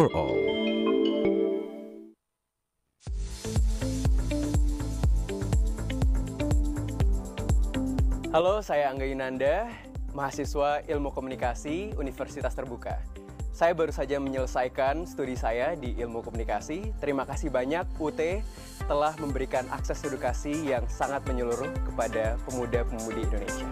for all. Halo, saya Angga Yunanda, mahasiswa Ilmu Komunikasi Universitas Terbuka. Saya baru saja menyelesaikan studi saya di Ilmu Komunikasi. Terima kasih banyak UT telah memberikan akses edukasi yang sangat menyeluruh kepada pemuda-pemudi Indonesia.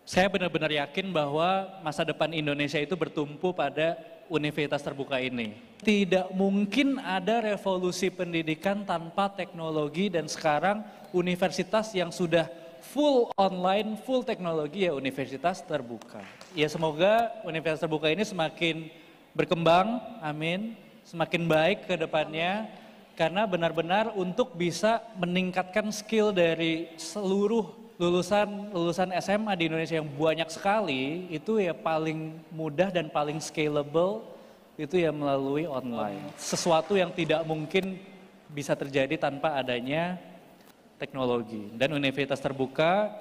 Saya benar-benar yakin bahwa masa depan Indonesia itu bertumpu pada universitas terbuka ini. Tidak mungkin ada revolusi pendidikan tanpa teknologi, dan sekarang universitas yang sudah full online, full teknologi ya universitas terbuka. Ya semoga universitas terbuka ini semakin berkembang, amin, semakin baik ke depannya, karena benar-benar untuk bisa meningkatkan skill dari seluruh lulusan SMA di Indonesia yang banyak sekali, itu ya paling mudah dan paling scalable itu ya melalui online. Sesuatu yang tidak mungkin bisa terjadi tanpa adanya teknologi. Dan universitas terbuka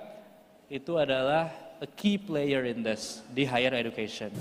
itu adalah a key player in this, di higher education.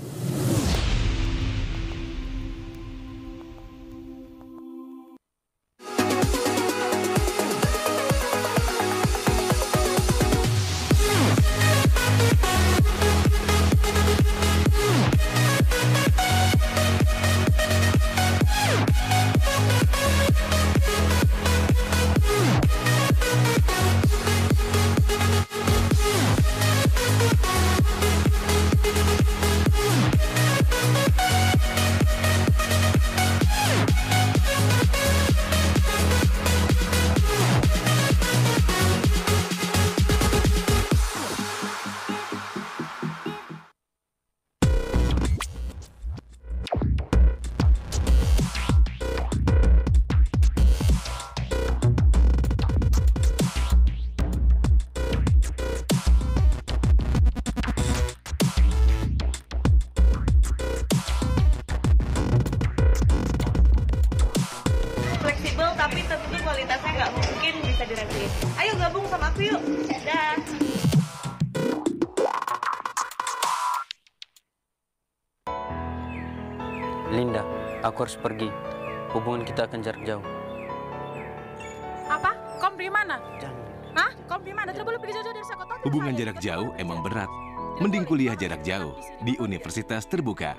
Tapi tentu kualitasnya nggak mungkin bisa direview. Ayo gabung sama aku yuk. Dah. Linda, aku harus pergi. Hubungan kita akan jarak jauh. Apa? Kom di mana? Jangan. Hah? Kom di mana? Tidak boleh pergi jauh dari Sakoto. Hubungan jarak jauh emang berat. Mending kuliah jarak jauh di Universitas Terbuka.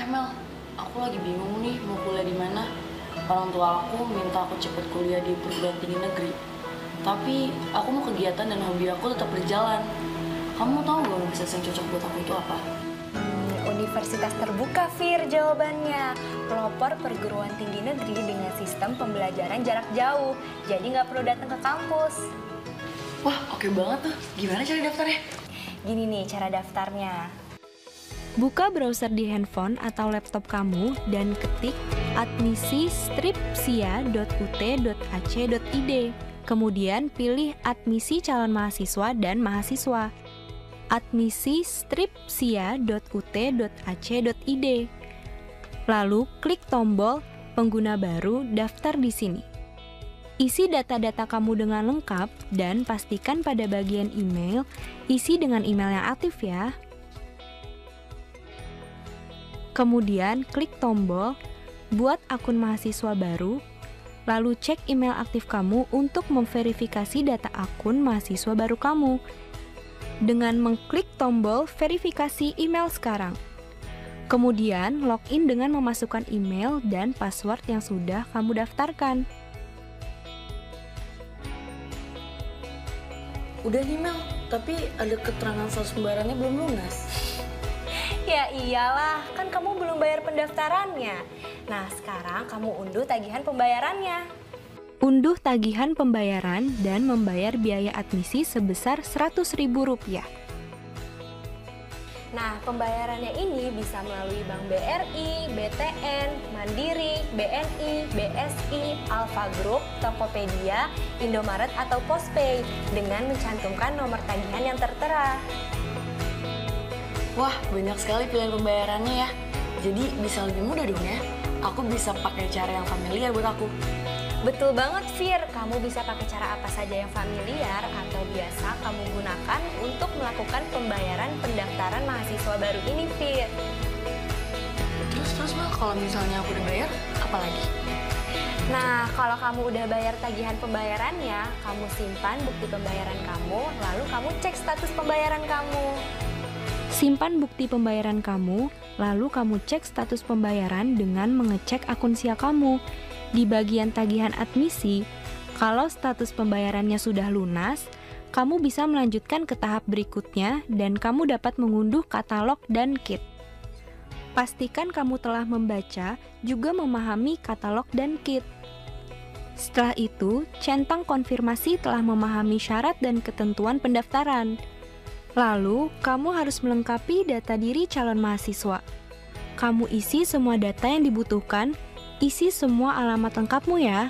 Mel, aku lagi bingung nih mau kuliah di mana. Orang tua aku minta aku cepet kuliah di perguruan tinggi negeri. Tapi aku mau kegiatan dan hobi aku tetap berjalan. Kamu tahu gak universitas yang cocok buat aku itu apa? Universitas Terbuka, Fir, jawabannya. Pelopor perguruan tinggi negeri dengan sistem pembelajaran jarak jauh. Jadi nggak perlu datang ke kampus. Wah, oke banget tuh. Gimana cara daftarnya? Gini nih cara daftarnya. Buka browser di handphone atau laptop kamu dan ketik admisi-sia.ut.ac.id. Kemudian pilih admisi calon mahasiswa dan mahasiswa. admisi-sia.ut.ac.id. Lalu klik tombol pengguna baru daftar di sini. Isi data-data kamu dengan lengkap dan pastikan pada bagian email isi dengan email yang aktif ya. Kemudian klik tombol buat akun mahasiswa baru, lalu cek email aktif kamu untuk memverifikasi data akun mahasiswa baru kamu dengan mengklik tombol verifikasi email sekarang. Kemudian login dengan memasukkan email dan password yang sudah kamu daftarkan. Udah nih Mel, tapi ada keterangan saldo pembayarannya belum lunas. Ya iyalah, kan kamu belum bayar pendaftarannya. Nah, sekarang kamu unduh tagihan pembayarannya. Unduh tagihan pembayaran dan membayar biaya admisi sebesar Rp100.000. Nah, pembayarannya ini bisa melalui Bank BRI, BTN, Mandiri, BNI, BSI, Alfa Group, Tokopedia, Indomaret atau Postpay dengan mencantumkan nomor tagihan yang tertera. Wah, banyak sekali pilihan pembayarannya ya. Jadi bisa lebih mudah dong ya. Aku bisa pakai cara yang familiar buat aku. Betul banget, Fir. Kamu bisa pakai cara apa saja yang familiar atau biasa kamu gunakan untuk melakukan pembayaran pendaftaran mahasiswa baru ini, Fir. Terus Mel, kalau misalnya aku udah bayar, apa lagi? Nah, kalau kamu udah bayar tagihan pembayarannya, kamu simpan bukti pembayaran kamu, lalu kamu cek status pembayaran kamu. Simpan bukti pembayaran kamu, lalu kamu cek status pembayaran dengan mengecek akun SIA kamu. Di bagian tagihan admisi, kalau status pembayarannya sudah lunas, kamu bisa melanjutkan ke tahap berikutnya dan kamu dapat mengunduh katalog dan kit. Pastikan kamu telah membaca juga memahami katalog dan kit. Setelah itu, centang konfirmasi telah memahami syarat dan ketentuan pendaftaran. Lalu, kamu harus melengkapi data diri calon mahasiswa. Kamu isi semua data yang dibutuhkan. Isi semua alamat lengkapmu ya.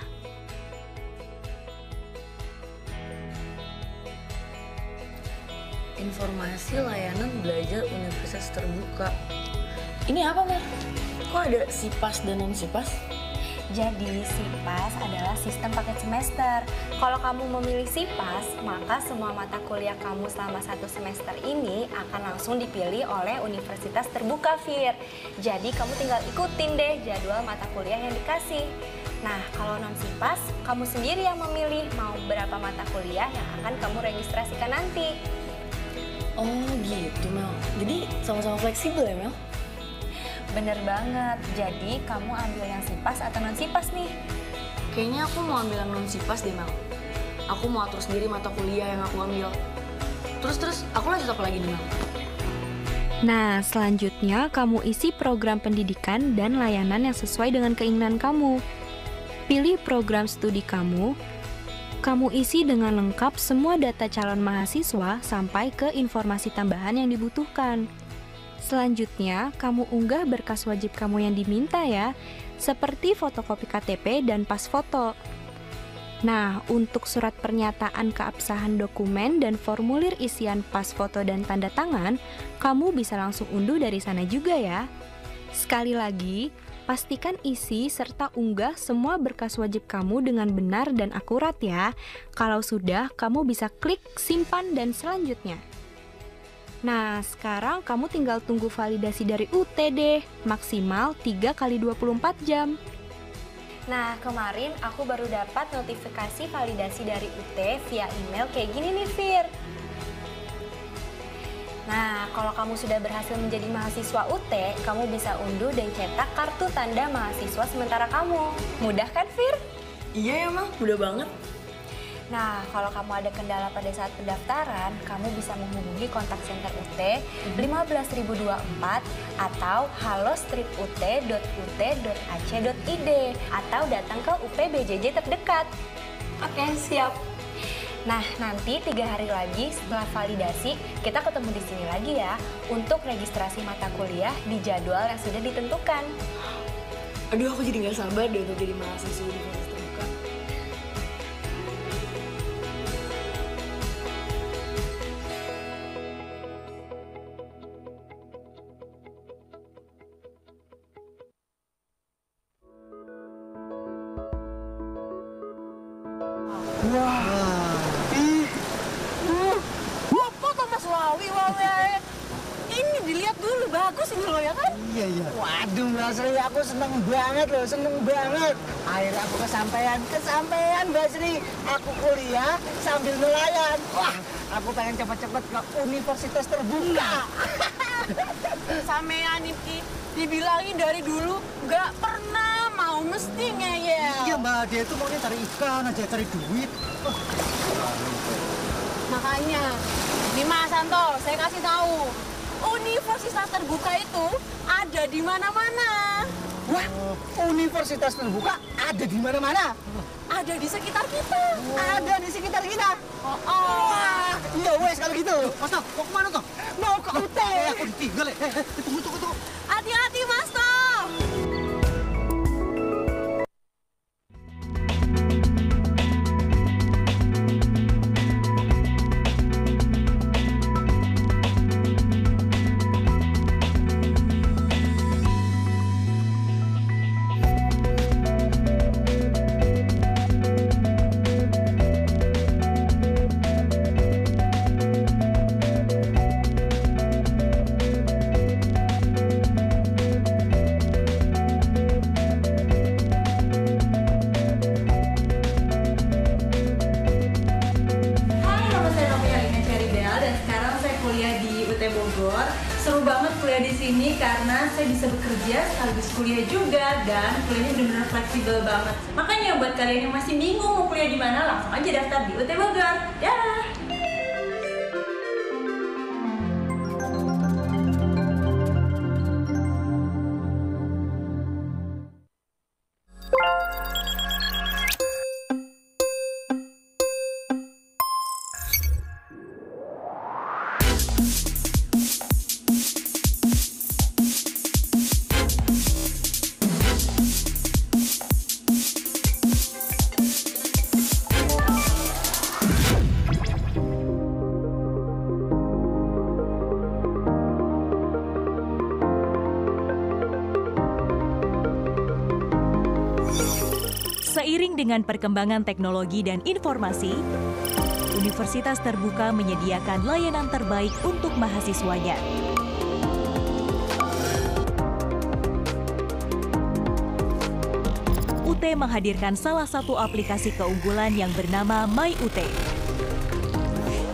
Informasi layanan belajar universitas terbuka. Ini apa, Mer? Kok ada SIPAS dan non-SIPAS? Jadi, SIPAS adalah sistem paket semester. Kalau kamu memilih SIPAS, maka semua mata kuliah kamu selama 1 semester ini akan langsung dipilih oleh universitas terbuka, Fir. Jadi, kamu tinggal ikutin deh jadwal mata kuliah yang dikasih. Nah, kalau non-SIPAS, kamu sendiri yang memilih mau berapa mata kuliah yang akan kamu registrasikan nanti. Oh gitu, Mel. Jadi, sama-sama fleksibel ya, Mel? Bener banget, jadi kamu ambil yang SIPAS atau non-SIPAS nih? Kayaknya aku mau ambil yang non-SIPAS deh, Mel. Aku mau atur sendiri mata kuliah yang aku ambil. Terus, aku lanjut apa lagi nih, Mel? Nah, selanjutnya kamu isi program pendidikan dan layanan yang sesuai dengan keinginan kamu. Pilih program studi kamu isi dengan lengkap semua data calon mahasiswa sampai ke informasi tambahan yang dibutuhkan. Selanjutnya, kamu unggah berkas wajib kamu yang diminta ya, seperti fotokopi KTP dan pas foto. Nah, untuk surat pernyataan keabsahan dokumen dan formulir isian pas foto dan tanda tangan, kamu bisa langsung unduh dari sana juga ya. Sekali lagi, pastikan isi serta unggah semua berkas wajib kamu dengan benar dan akurat ya. Kalau sudah, kamu bisa klik simpan dan selanjutnya. Nah, sekarang kamu tinggal tunggu validasi dari UT deh, maksimal 3 kali 24 jam. Nah, kemarin aku baru dapat notifikasi validasi dari UT via email kayak gini nih, Fir. Nah, kalau kamu sudah berhasil menjadi mahasiswa UT, kamu bisa unduh dan cetak kartu tanda mahasiswa sementara kamu. Mudah kan, Fir? Iya ya, Mel, mudah banget. Nah, kalau kamu ada kendala pada saat pendaftaran, kamu bisa menghubungi kontak center UT 15024 atau halo-ut.ut.ac.id atau datang ke UP BJJ terdekat. Oke, siap. Nah, nanti 3 hari lagi setelah validasi, kita ketemu di sini lagi ya untuk registrasi mata kuliah di jadwal yang sudah ditentukan. Aduh, aku jadi nggak sabar deh untuk jadi mahasiswa universitas terbuka. Foto Mas Wawi. Ini dilihat dulu, bagus ini loh ya kan? Iya. Waduh, Mbak Sri, aku seneng banget loh, seneng banget. Akhirnya aku kesampaian Mbak Sri. Aku kuliah sambil nelayan. Wah, aku pengen cepet-cepet ke universitas terbuka. Sampean ini dibilangin dari dulu nggak pernah mau mesti ngeyel. Iya, Mbak, dia itu maunya cari ikan aja, cari duit. Makanya, nih Mas Santo, saya kasih tahu. Universitas terbuka itu ada di mana-mana. Wah, universitas terbuka ada di mana-mana? Ada di sekitar kita. Ada di sekitar kita. Oh. Wah, iya wes kalau gitu. Mas Toh, mau kemana Toh? Mau ke UT. Aku ditinggal ya. Tunggu. Hati-hati Mas Toh. Seru banget kuliah di sini karena saya bisa bekerja sekaligus kuliah juga dan kuliahnya benar-benar fleksibel banget. Makanya buat kalian yang masih bingung mau kuliah di mana, langsung aja daftar di UT Bogor. Dah. Seiring dengan perkembangan teknologi dan informasi, Universitas Terbuka menyediakan layanan terbaik untuk mahasiswanya. UT menghadirkan salah satu aplikasi keunggulan yang bernama MyUT.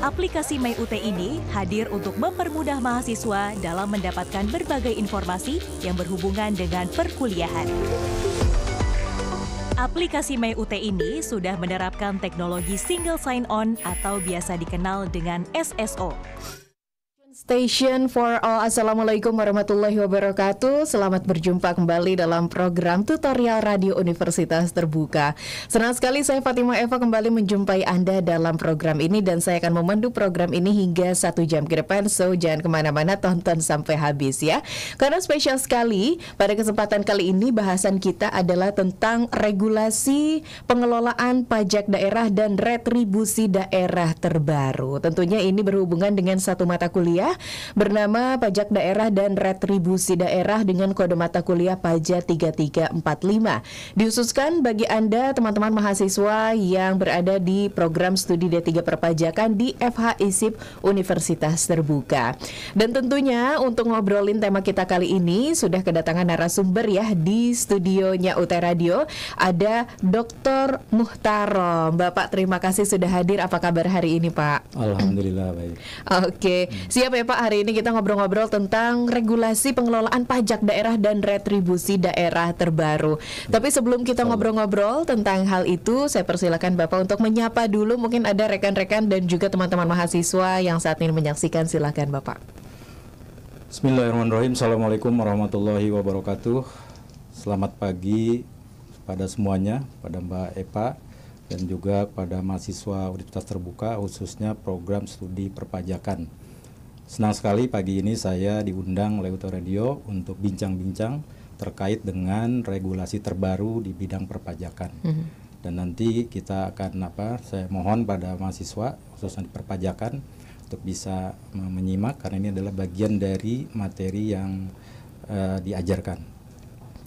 Aplikasi MyUT ini hadir untuk mempermudah mahasiswa dalam mendapatkan berbagai informasi yang berhubungan dengan perkuliahan. Aplikasi MyUT ini sudah menerapkan teknologi single sign-on atau biasa dikenal dengan SSO. Station for all. Assalamualaikum warahmatullahi wabarakatuh. Selamat berjumpa kembali dalam program tutorial radio Universitas Terbuka. Senang sekali saya Fatimah Eva kembali menjumpai Anda dalam program ini dan saya akan memandu program ini hingga 1 jam ke depan. So jangan kemana-mana, tonton sampai habis ya. Karena spesial sekali pada kesempatan kali ini bahasan kita adalah tentang regulasi pengelolaan pajak daerah dan retribusi daerah terbaru. Tentunya ini berhubungan dengan satu mata kuliah bernama Pajak Daerah dan Retribusi Daerah dengan kode mata kuliah PAJA 3345. Dihususkan bagi Anda teman-teman mahasiswa yang berada di program studi D3 Perpajakan di FH ISIP Universitas Terbuka. Dan tentunya untuk ngobrolin tema kita kali ini sudah kedatangan narasumber ya di studionya UT Radio. Ada Dr. Muhtarom. Bapak terima kasih sudah hadir. Apa kabar hari ini Pak? Alhamdulillah baik. Oke, siap ya Pak, hari ini kita ngobrol-ngobrol tentang regulasi pengelolaan pajak daerah dan retribusi daerah terbaru. Tapi sebelum kita ngobrol-ngobrol tentang hal itu, saya persilakan Bapak untuk menyapa dulu. Mungkin ada rekan-rekan dan juga teman-teman mahasiswa yang saat ini menyaksikan. Silakan Bapak. Bismillahirrahmanirrahim. Assalamualaikum warahmatullahi wabarakatuh. Selamat pagi pada semuanya, pada Mbak Eva dan juga pada mahasiswa Universitas Terbuka, khususnya program studi perpajakan. Senang sekali pagi ini saya diundang oleh UT Radio untuk bincang-bincang terkait dengan regulasi terbaru di bidang perpajakan. Dan nanti kita akan saya mohon pada mahasiswa khususnya di perpajakan untuk bisa menyimak karena ini adalah bagian dari materi yang diajarkan.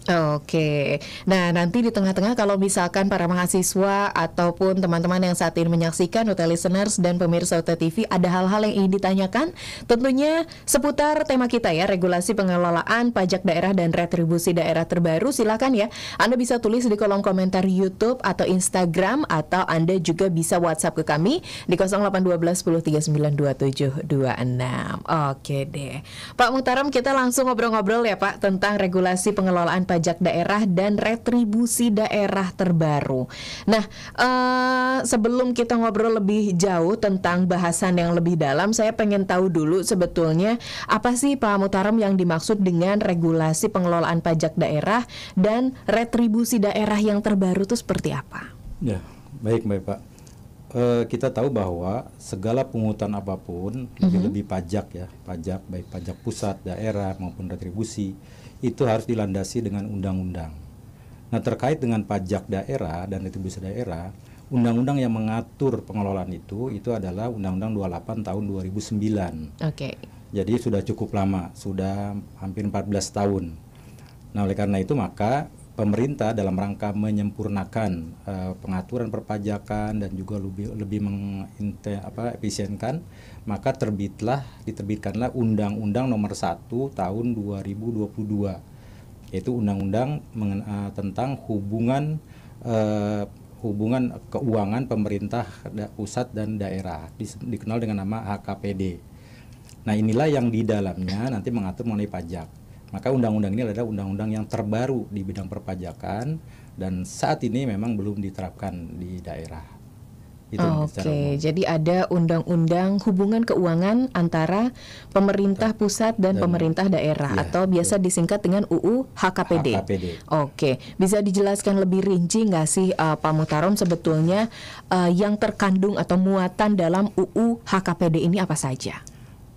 Oke, nah nanti di tengah-tengah kalau misalkan para mahasiswa ataupun teman-teman yang saat ini menyaksikan UT Listeners dan pemirsa UT TV ada hal-hal yang ingin ditanyakan, tentunya seputar tema kita ya, regulasi pengelolaan pajak daerah dan retribusi daerah terbaru, silakan ya, Anda bisa tulis di kolom komentar YouTube atau Instagram atau Anda juga bisa WhatsApp ke kami di 0812 10392726. Oke deh, Pak Muhtarom, kita langsung ngobrol-ngobrol ya Pak tentang regulasi pengelolaan pajak daerah dan retribusi daerah terbaru. Nah, sebelum kita ngobrol lebih jauh tentang bahasan yang lebih dalam, saya pengen tahu dulu sebetulnya apa sih Pak Muhtarom yang dimaksud dengan regulasi pengelolaan pajak daerah dan retribusi daerah yang terbaru itu seperti apa? Ya, baik Mbak Pak. kita tahu bahwa segala pungutan apapun, lebih-lebih pajak ya, pajak baik pajak pusat, daerah maupun retribusi, itu harus dilandasi dengan undang-undang. Nah, terkait dengan pajak daerah dan retribusi daerah, undang-undang yang mengatur pengelolaan itu adalah Undang-Undang 28 tahun 2009. Oke. Jadi sudah cukup lama, sudah hampir 14 tahun. Nah, oleh karena itu maka pemerintah dalam rangka menyempurnakan pengaturan perpajakan dan juga lebih efisienkan, maka diterbitkanlah Undang-Undang Nomor 1 Tahun 2022, yaitu Undang-Undang tentang hubungan keuangan pemerintah pusat dan daerah, dikenal dengan nama HKPD. Nah, inilah yang di dalamnya nanti mengatur mengenai pajak. Maka undang-undang ini adalah undang-undang yang terbaru di bidang perpajakan dan saat ini memang belum diterapkan di daerah. Oke, jadi ada undang-undang hubungan keuangan antara pemerintah pusat dan pemerintah daerah, atau biasa disingkat dengan UU HKPD. Oke, bisa dijelaskan lebih rinci nggak sih Pak Muhtarom sebetulnya yang terkandung atau muatan dalam UU HKPD ini apa saja?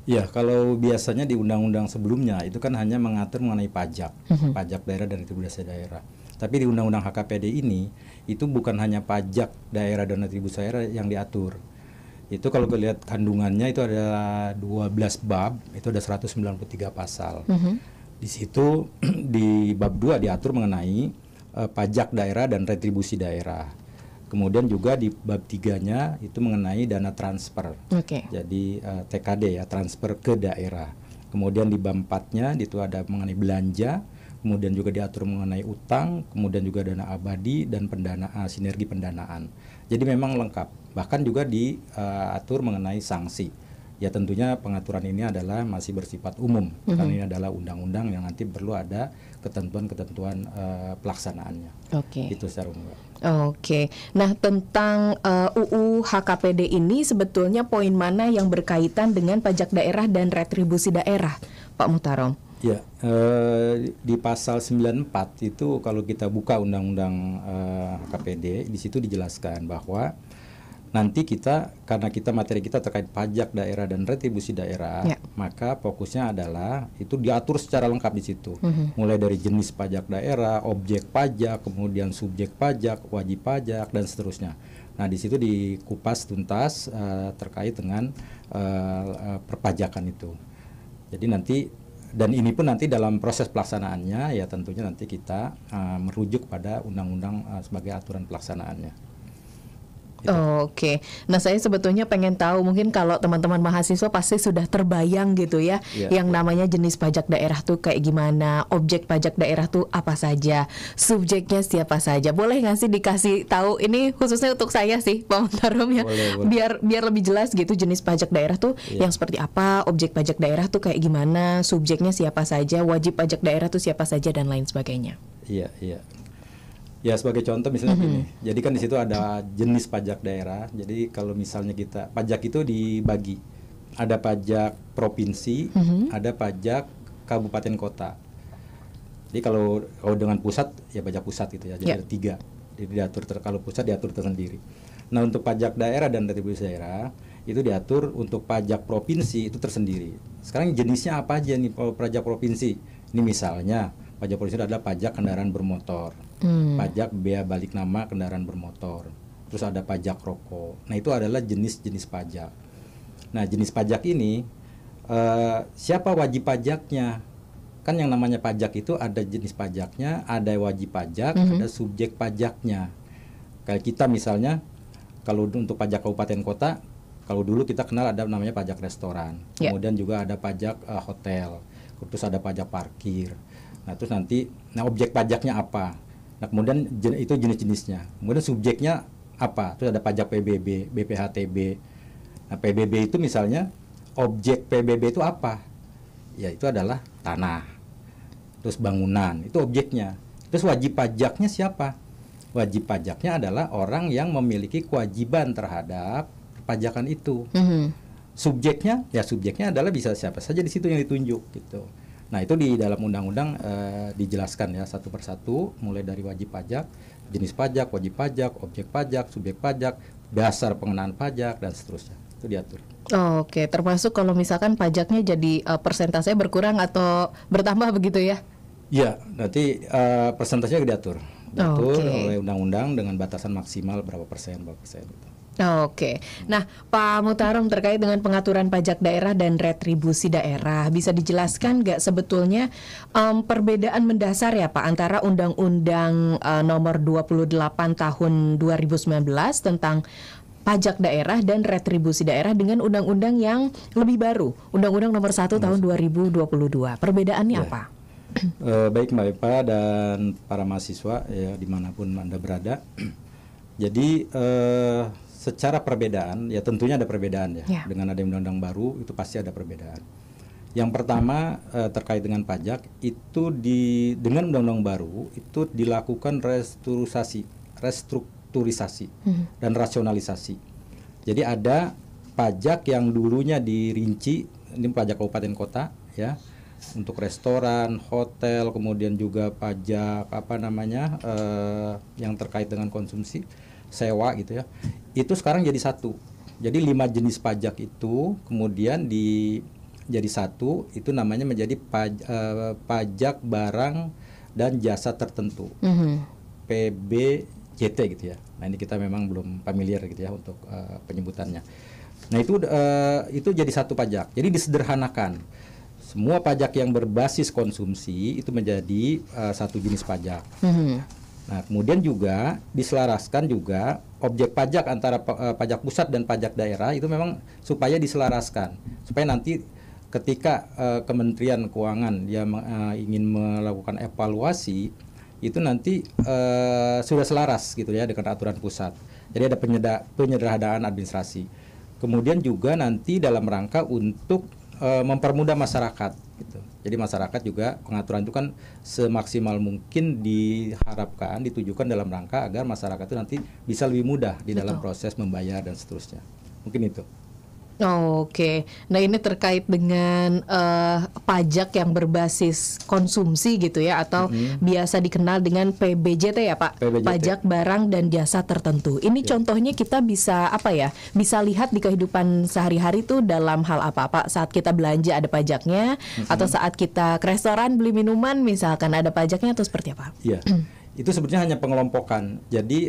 Ya, kalau biasanya di undang-undang sebelumnya itu kan hanya mengatur mengenai pajak, pajak daerah dan retribusi daerah. Tapi di undang-undang HKPD ini itu bukan hanya pajak daerah dan retribusi daerah yang diatur. Itu kalau kita lihat kandungannya itu ada 12 bab, itu ada 193 pasal. Di situ di bab 2 diatur mengenai pajak daerah dan retribusi daerah. Kemudian juga di bab 3-nya itu mengenai dana transfer. Jadi TKD ya, transfer ke daerah. Kemudian di bab 4-nya itu ada mengenai belanja, kemudian juga diatur mengenai utang, kemudian juga dana abadi dan pendanaan, sinergi pendanaan. Jadi memang lengkap. Bahkan juga diatur mengenai sanksi. Ya tentunya pengaturan ini adalah masih bersifat umum, karena ini adalah undang-undang yang nanti perlu ada ketentuan-ketentuan pelaksanaannya. Itu secara umum. Oke, nah tentang UU HKPD ini sebetulnya poin mana yang berkaitan dengan pajak daerah dan retribusi daerah, Pak Muhtarom? Ya, di pasal 94 itu kalau kita buka undang-undang HKPD, di situ dijelaskan bahwa nanti karena materi kita terkait pajak daerah dan retribusi daerah, maka fokusnya adalah itu diatur secara lengkap di situ. Mulai dari jenis pajak daerah, objek pajak, kemudian subjek pajak, wajib pajak dan seterusnya. Nah, di situ dikupas tuntas terkait dengan perpajakan itu. Jadi nanti dan ini pun nanti dalam proses pelaksanaannya ya tentunya nanti kita merujuk pada undang-undang sebagai aturan pelaksanaannya. Oke, nah saya sebetulnya pengen tahu, mungkin kalau teman-teman mahasiswa pasti sudah terbayang gitu ya, yang namanya jenis pajak daerah tuh kayak gimana, objek pajak daerah tuh apa saja, subjeknya siapa saja. Boleh nggak sih dikasih tahu, ini khususnya untuk saya sih Pak Muhtarom ya, biar lebih jelas gitu jenis pajak daerah tuh yang seperti apa, objek pajak daerah tuh kayak gimana, subjeknya siapa saja, wajib pajak daerah tuh siapa saja dan lain sebagainya. Iya. Ya sebagai contoh misalnya gini, jadi kan di situ ada jenis pajak daerah. Jadi kalau misalnya kita pajak itu dibagi, ada pajak provinsi, ada pajak kabupaten kota. Jadi kalau dengan pusat ya pajak pusat gitu ya. Jadi ada 3. Jadi diatur kalau pusat diatur tersendiri. Nah untuk pajak daerah dan retribusi daerah itu diatur untuk pajak provinsi itu tersendiri. Sekarang jenisnya apa aja nih pajak provinsi? Ini misalnya pajak provinsi adalah pajak kendaraan bermotor. Pajak bea balik nama kendaraan bermotor, terus ada pajak rokok. Nah itu adalah jenis-jenis pajak. Nah jenis pajak ini siapa wajib pajaknya? Kan yang namanya pajak itu ada jenis pajaknya, ada wajib pajak, ada subjek pajaknya. Kayak kita misalnya kalau untuk pajak kabupaten kota, kalau dulu kita kenal ada namanya pajak restoran, kemudian juga ada pajak hotel, terus ada pajak parkir. Nah terus nanti objek pajaknya apa? Nah kemudian itu jenis-jenisnya. Kemudian subjeknya apa? Terus ada pajak PBB, BPHTB. Nah PBB itu misalnya objek PBB itu apa? Ya itu adalah tanah. Terus bangunan, itu objeknya. Terus wajib pajaknya siapa? Wajib pajaknya adalah orang yang memiliki kewajiban terhadap perpajakan itu. Subjeknya, ya subjeknya adalah bisa siapa saja di situ yang ditunjuk gitu. Nah itu di dalam undang-undang dijelaskan ya satu persatu, mulai dari wajib pajak, jenis pajak, wajib pajak, objek pajak, subjek pajak, dasar pengenaan pajak dan seterusnya. Itu diatur. Oke, termasuk kalau misalkan pajaknya jadi persentasenya berkurang atau bertambah begitu ya? Iya, nanti persentasenya diatur oleh undang-undang dengan batasan maksimal berapa persen gitu. Oke, nah Pak Mutarom terkait dengan pengaturan pajak daerah dan retribusi daerah, bisa dijelaskan nggak sebetulnya perbedaan mendasar ya Pak antara Undang-Undang nomor 28 tahun 2019 tentang pajak daerah dan retribusi daerah dengan undang-undang yang lebih baru, Undang-Undang nomor 1 tahun 2022. Perbedaannya apa? Baik Mbak Epa dan para mahasiswa ya dimanapun Anda berada. Jadi secara perbedaan ya tentunya ada perbedaan ya. Dengan ada undang-undang baru itu pasti ada perbedaan. Yang pertama terkait dengan pajak itu dengan undang-undang baru itu dilakukan restrukturisasi dan rasionalisasi. Jadi ada pajak yang dulunya dirinci, ini pajak kabupaten kota ya, untuk restoran, hotel, kemudian juga pajak yang terkait dengan konsumsi, sewa gitu ya. Itu sekarang jadi satu. Jadi 5 jenis pajak itu kemudian jadi satu, itu namanya menjadi pajak barang dan jasa tertentu. PBJT gitu ya. Nah, ini kita memang belum familiar gitu ya untuk penyebutannya. Nah, itu jadi satu pajak. Jadi disederhanakan. Semua pajak yang berbasis konsumsi itu menjadi satu jenis pajak. Nah, kemudian juga diselaraskan juga objek pajak antara pajak pusat dan pajak daerah itu memang supaya diselaraskan. Supaya nanti ketika Kementerian Keuangan dia ingin melakukan evaluasi itu nanti sudah selaras gitu ya dengan aturan pusat. Jadi ada penyederhanaan administrasi. Kemudian juga nanti dalam rangka untuk mempermudah masyarakat gitu. Jadi masyarakat juga pengaturan itu kan semaksimal mungkin diharapkan ditujukan dalam rangka agar masyarakat itu nanti bisa lebih mudah di dalam proses membayar dan seterusnya. Mungkin itu. Oke, nah ini terkait dengan pajak yang berbasis konsumsi gitu ya, atau biasa dikenal dengan PBJT ya Pak, PBJT. Pajak barang dan jasa tertentu. Ini contohnya kita bisa bisa lihat di kehidupan sehari-hari tuh dalam hal apa Pak? Saat kita belanja ada pajaknya, atau saat kita ke restoran beli minuman misalkan ada pajaknya, atau seperti apa? Iya, itu sebetulnya hanya pengelompokan. Jadi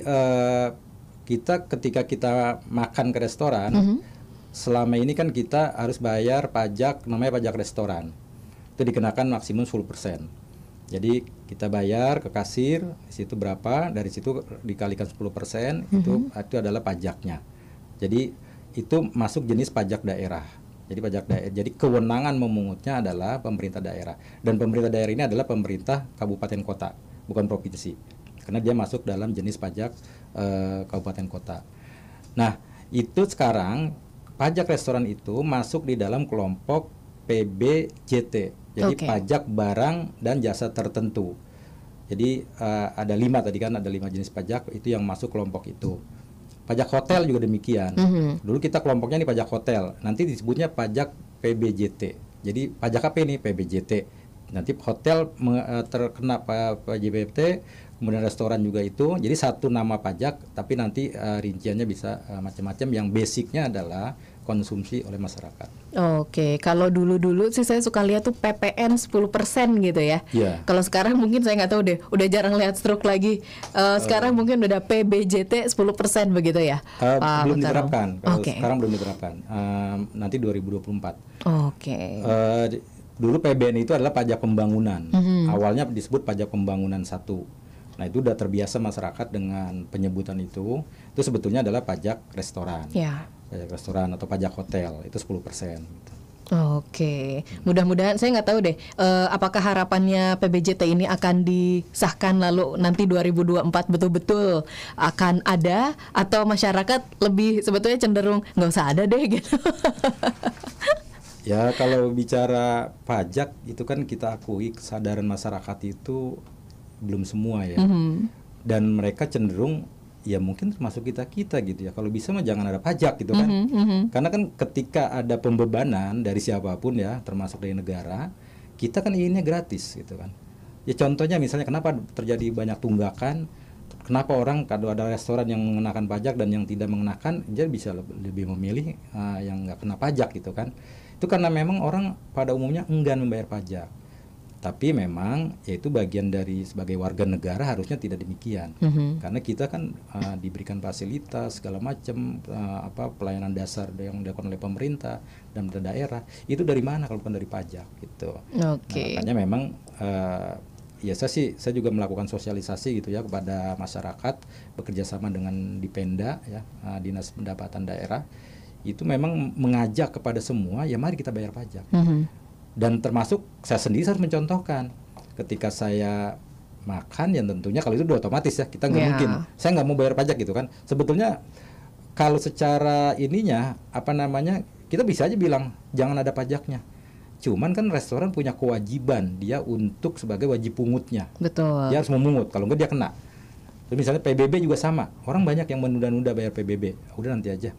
kita ketika kita makan ke restoran, selama ini kan kita harus bayar pajak namanya pajak restoran. Itu dikenakan maksimum 10%. Jadi kita bayar ke kasir, di situ berapa, dari situ dikalikan 10%, itu adalah pajaknya. Jadi itu masuk jenis pajak daerah. Jadi pajak daerah. Jadi kewenangan memungutnya adalah pemerintah daerah. Dan pemerintah daerah ini adalah pemerintah kabupaten kota, bukan provinsi. Karena dia masuk dalam jenis pajak kabupaten kota. Nah, itu sekarang pajak restoran itu masuk di dalam kelompok PBJT, jadi pajak barang dan jasa tertentu. Jadi ada 5 tadi kan, ada 5 jenis pajak itu yang masuk kelompok itu. Pajak hotel juga demikian. Dulu kita kelompoknya nih pajak hotel, nanti disebutnya pajak PBJT. Jadi pajak apa ini? PBJT. Nanti hotel terkena PJBT, kemudian restoran juga itu. Jadi satu nama pajak, tapi nanti rinciannya bisa macam-macam. Yang basicnya adalah konsumsi oleh masyarakat. Oke, kalau dulu sih saya suka lihat tuh PPN 10% gitu ya. Kalau sekarang mungkin saya nggak tahu deh, udah jarang lihat struk lagi. Sekarang mungkin udah PBJT 10% begitu ya. Belum diterapkan. Sekarang belum diterapkan. Nanti 2024. Oke. Dulu PBN itu adalah pajak pembangunan. Awalnya disebut pajak pembangunan 1. Nah, itu udah terbiasa masyarakat dengan penyebutan itu. Itu sebetulnya adalah pajak restoran. Pajak restoran atau pajak hotel itu 10%. Gitu. Oke, mudah-mudahan saya nggak tahu deh, apakah harapannya PBJT ini akan disahkan lalu nanti 2024 betul-betul akan ada, atau masyarakat lebih sebetulnya cenderung nggak usah ada deh gitu. Ya, kalau bicara pajak itu kan kita akui kesadaran masyarakat itu belum semua ya. Dan mereka cenderung ya mungkin termasuk kita gitu ya. Kalau bisa mah jangan ada pajak gitu kan. Karena kan ketika ada pembebanan dari siapapun ya, termasuk dari negara, kita kan inginnya gratis gitu kan. Ya contohnya misalnya kenapa terjadi banyak tunggakan kenapa orang kalau ada restoran yang mengenakan pajak dan yang tidak mengenakan, dia bisa lebih memilih yang nggak kena pajak gitu kan. Itu karena memang orang pada umumnya enggan membayar pajak. Tapi memang yaitu bagian dari sebagai warga negara harusnya tidak demikian. Karena kita kan diberikan fasilitas segala macam pelayanan dasar yang dilakukan oleh pemerintah dan daerah. Itu dari mana kalau bukan dari pajak gitu. Nah, makanya memang ya saya juga melakukan sosialisasi gitu ya kepada masyarakat, bekerja sama dengan Dipenda ya, Dinas Pendapatan Daerah. Itu memang mengajak kepada semua, ya mari kita bayar pajak. Dan termasuk saya sendiri harus mencontohkan ketika saya makan, yang tentunya kalau itu udah otomatis ya, kita nggak mungkin, saya nggak mau bayar pajak gitu kan. Sebetulnya kalau secara ininya kita bisa aja bilang jangan ada pajaknya. Cuman kan restoran punya kewajiban dia untuk sebagai wajib pungutnya. Betul. Dia harus memungut, kalau enggak dia kena. Terus misalnya PBB juga sama, orang banyak yang menunda-nunda bayar PBB, udah nanti aja.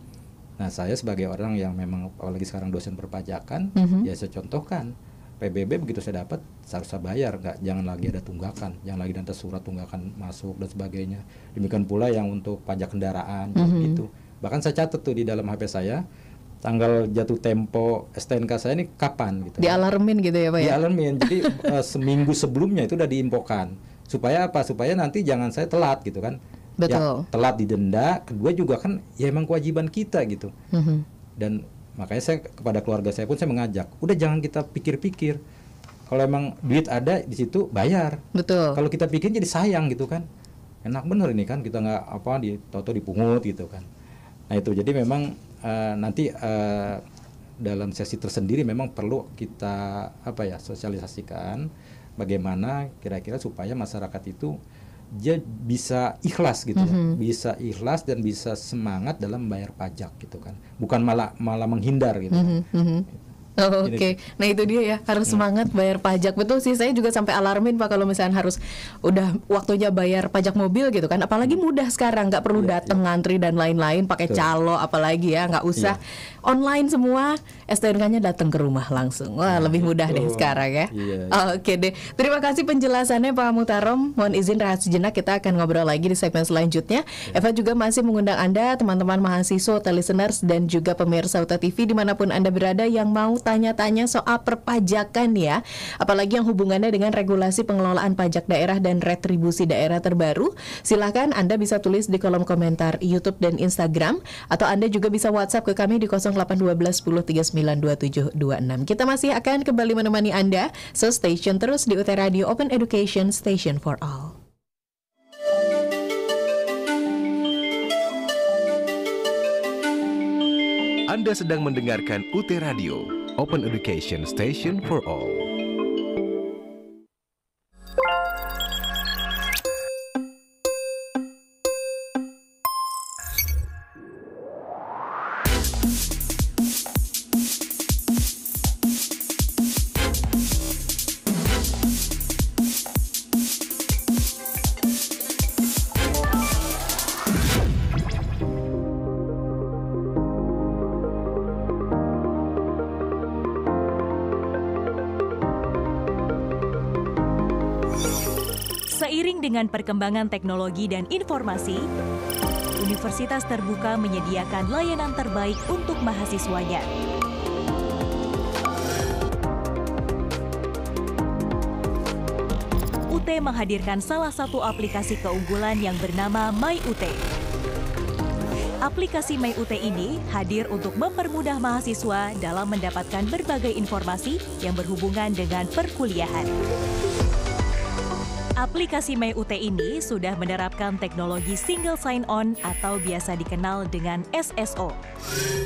Nah, saya sebagai orang yang memang apalagi sekarang dosen perpajakan, ya saya contohkan PBB begitu saya dapat seharusnya bayar, jangan lagi ada tunggakan, jangan lagi nanti surat tunggakan masuk dan sebagainya. Demikian pula yang untuk pajak kendaraan gitu. Bahkan saya catat tuh di dalam HP saya tanggal jatuh tempo STNK saya ini kapan gitu. Dialarmin gitu ya Pak ya? Dialarmin, jadi seminggu sebelumnya itu udah diinfokan. Supaya apa? Supaya nanti jangan saya telat gitu kan. Betul. Ya, telat didenda, kedua juga kan ya emang kewajiban kita gitu. Dan makanya saya kepada keluarga saya pun saya mengajak, udah jangan kita pikir-pikir. Kalau emang duit ada di situ bayar. Betul. Kalau kita pikir jadi sayang gitu kan. Enak bener ini kan, kita nggak toto dipungut gitu kan. Nah itu jadi memang nanti dalam sesi tersendiri memang perlu kita sosialisasikan bagaimana kira-kira supaya masyarakat itu dia bisa ikhlas gitu bisa ikhlas dan bisa semangat dalam membayar pajak gitu kan, bukan malah menghindar gitu kan. Oke. Nah itu dia ya, harus semangat bayar pajak. Betul sih, saya juga sampai alarmin Pak kalau misalnya harus udah waktunya bayar pajak mobil gitu kan. Apalagi mudah sekarang, nggak perlu datang ngantri dan lain-lain pakai calo, apalagi ya, nggak usah online semua, STNK-nya datang ke rumah langsung. Wah lebih mudah deh sekarang ya. Oke deh, terima kasih penjelasannya Pak Muhtarom. Mohon izin rehat sejenak, kita akan ngobrol lagi di segmen selanjutnya. Eva juga masih mengundang Anda, teman-teman mahasiswa, listeners dan juga pemirsa UTA TV dimanapun Anda berada yang mau tanya-tanya soal perpajakan ya, apalagi yang hubungannya dengan regulasi pengelolaan pajak daerah dan retribusi daerah terbaru. Silahkan Anda bisa tulis di kolom komentar YouTube dan Instagram, atau Anda juga bisa WhatsApp ke kami di 0812 10 39 27 26. Kita masih akan kembali menemani Anda, so stay tune terus di UT Radio Open Education Station for All. Anda sedang mendengarkan UT Radio, Open Education Station for All. Seiring dengan perkembangan teknologi dan informasi, Universitas Terbuka menyediakan layanan terbaik untuk mahasiswanya. UT menghadirkan salah satu aplikasi keunggulan yang bernama MyUT. Aplikasi MyUT ini hadir untuk mempermudah mahasiswa dalam mendapatkan berbagai informasi yang berhubungan dengan perkuliahan. Aplikasi MyUT ini sudah menerapkan teknologi single sign-on atau biasa dikenal dengan SSO.